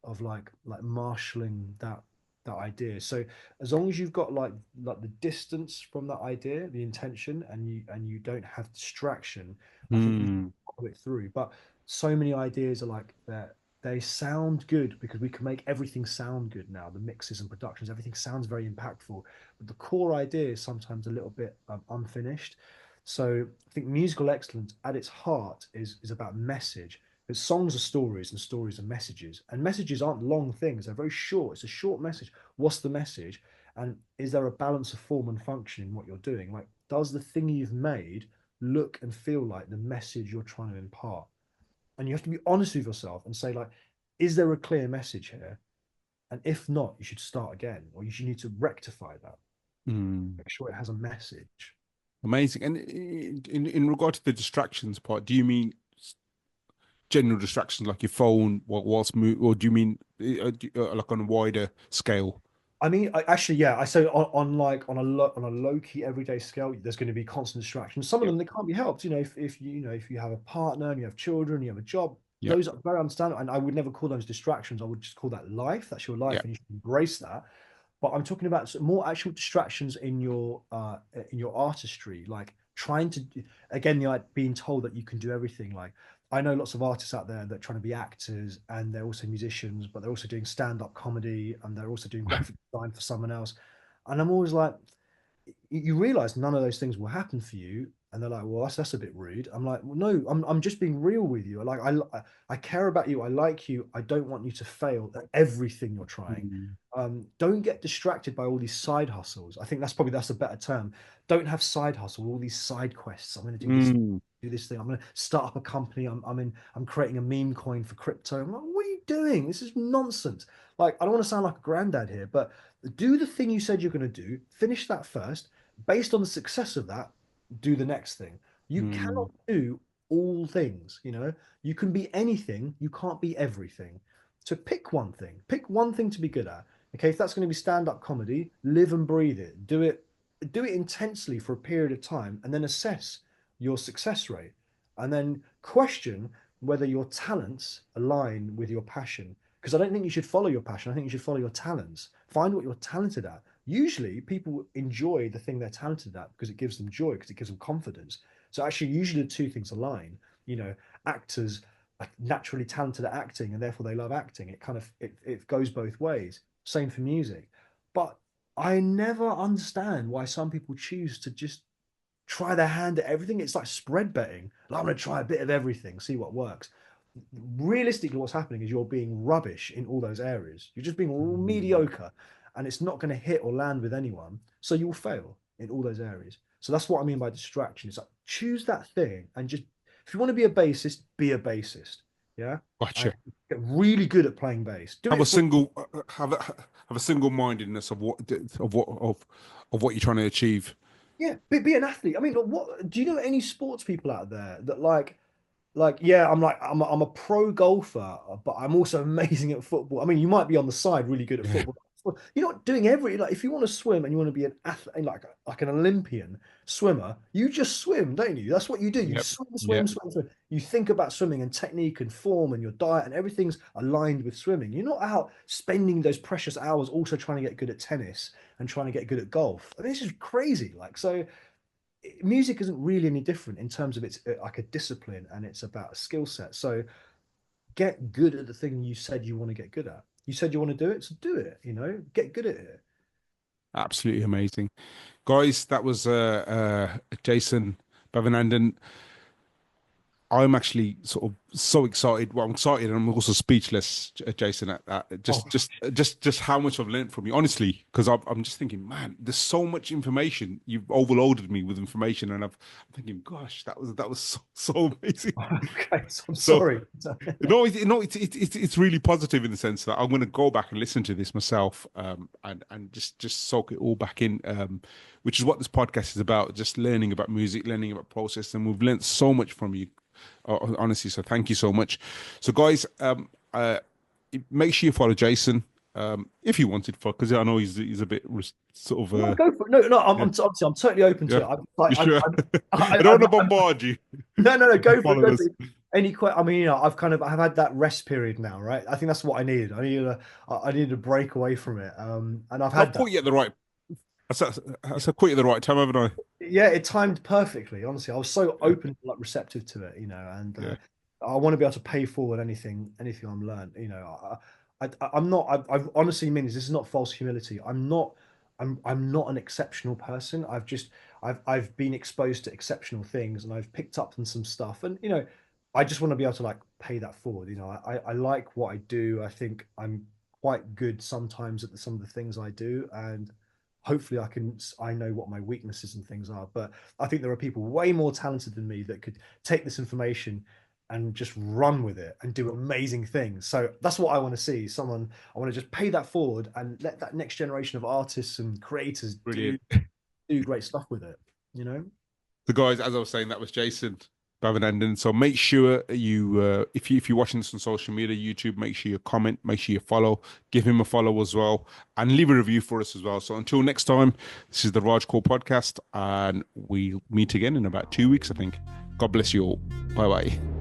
of like marshalling that idea. So as long as you've got like the distance from that idea, the intention, and you don't have distraction, I think you Hmm. follow it through. But so many ideas are like that. They sound good because we can make everything sound good now. The mixes and productions, everything sounds very impactful, but the core idea is sometimes a little bit unfinished. So I think musical excellence at its heart is about message. Because songs are stories and stories are messages. And messages aren't long things, they're very short. It's a short message. What's the message? And is there a balance of form and function in what you're doing? Like, does the thing you've made look and feel like the message you're trying to impart? And you have to be honest with yourself and say, like, is there a clear message here? And if not, you should start again, or you should need to rectify that. Hmm. Make sure it has a message. Amazing. And in regard to the distractions part, do you mean general distractions like your phone whilst move, or do you mean like on a wider scale? I mean, actually, yeah. I say on like on a low key everyday scale, there's going to be constant distractions. Some of Yep. them they can't be helped. If if you have a partner and you have children, you have a job, Yep. those are very understandable. And I would never call those distractions. I would just call that life. That's your life, Yep. and you should embrace that. But I'm talking about more actual distractions in your artistry, like trying to again, like being told that you can do everything. Like I know lots of artists out there that are trying to be actors and they're also musicians, but they're also doing stand-up comedy and they're also doing graphic design for someone else. And I'm always like, you realize none of those things will happen for you. And they're like, well, that's a bit rude. I'm like, well, no, I'm just being real with you. Like, I care about you. I like you. I don't want you to fail at everything you're trying. Mm. Don't get distracted by all these side hustles. I think that's a better term. Don't have side hustle, all these side quests. I'm going to Mm. do this thing. I'm going to start up a company. I'm creating a meme coin for crypto. I'm like, what are you doing? This is nonsense. Like, I don't want to sound like a granddad here, but do the thing you said you're going to do. Finish that first. Based on the success of that, do the next thing. You Mm. cannot do all things. You can be anything. You can't be everything. So pick one thing. Pick one thing to be good at. Okay, if that's going to be stand-up comedy, live and breathe it. Do it do it intensely for a period of time and then assess your success rate and then question whether your talents align with your passion. Because I don't think you should follow your passion. I think you should follow your talents. Find what you're talented at. Usually, people enjoy the thing they're talented at because it gives them joy, because it gives them confidence. So actually, usually the two things align. You know, actors are naturally talented at acting, and therefore they love acting. It kind of it goes both ways. Same for music. But I never understand why some people choose to just try their hand at everything. It's like spread betting. Like, I'm going to try a bit of everything, see what works. Realistically, what's happening is you're being rubbish in all those areas. You're just being mediocre, and it's not going to hit or land with anyone. So you'll fail in all those areas. So that's what I mean by distraction. It's like choose that thing and just, if you want to be a bassist, be a bassist. Yeah. And Gotcha. get really good at playing bass. Do Have it a for single have a single mindedness of what you're trying to achieve. yeah, be an athlete. I mean, what do you know any sports people out there that like yeah, I'm a pro golfer, but I'm also amazing at football. I mean, you might be on the side really good at Yeah. football. You're not doing every like if you want to swim and you want to be an athlete like an Olympian swimmer, you just swim, don't you? That's what you do. You Yep. swim, swim, Yep. swim, swim. You think about swimming and technique and form and your diet and everything's aligned with swimming. You're not out spending those precious hours also trying to get good at tennis and trying to get good at golf. I mean, this is crazy. Like so music isn't really any different in terms of it's like a discipline and it's about a skill set. So get good at the thing you said you want to get good at. You said you want to do it, so do it, get good at it. Absolutely amazing. Guys, that was Jason Bavanandan. I'm actually sort of so excited. Well, I'm excited, and I'm also speechless, Jason, at that. Oh, Just how much I've learned from you, honestly. Because I'm just thinking, man, there's so much information. You've overloaded me with information, and I'm thinking, gosh, that was so amazing. okay. So I'm So sorry. no, it's really positive in the sense that I'm going to go back and listen to this myself, and just soak it all back in, which is what this podcast is about. Just learning about music, learning about process, and we've learned so much from you, honestly. So thank you so much. So guys, make sure you follow Jason, if you wanted for, because I know he's a bit sort of No, go for it. No, no. yeah, I'm totally open to yeah. it. You sure? I don't I, want to bombard you. no, no, no. Go for it. Go for Followers. it. Any I mean, I've had that rest period now, right? I think that's what I needed. I needed a break away from it. And I've I've had that. caught you at the right. I said caught you at the right time, haven't I? Yeah, it timed perfectly. Honestly, I was so Yeah. open, like receptive to it, and Yeah. I want to be able to pay forward anything I'm learned. I'm not. I've honestly mean this is not false humility. I'm not an exceptional person. I've been exposed to exceptional things, and I've picked up on some stuff, and I just want to be able to like pay that forward. I like what I do. I think I'm quite good sometimes at some of the things I do, and hopefully I know what my weaknesses and things are. But I think there are people way more talented than me that could take this information and just run with it and do amazing things. So that's what I want to see. I want to just pay that forward and let that next generation of artists and creators do Brilliant. do great stuff with it, you know? The guys, as I was saying, that was Jason Bavanandan. So make sure you, if you're watching this on social media, YouTube, make sure you comment, make sure you follow, give him a follow as well, and leave a review for us as well. So until next time, this is the Raj Kaul podcast, and we'll meet again in about 2 weeks, I think. God bless you all. Bye bye.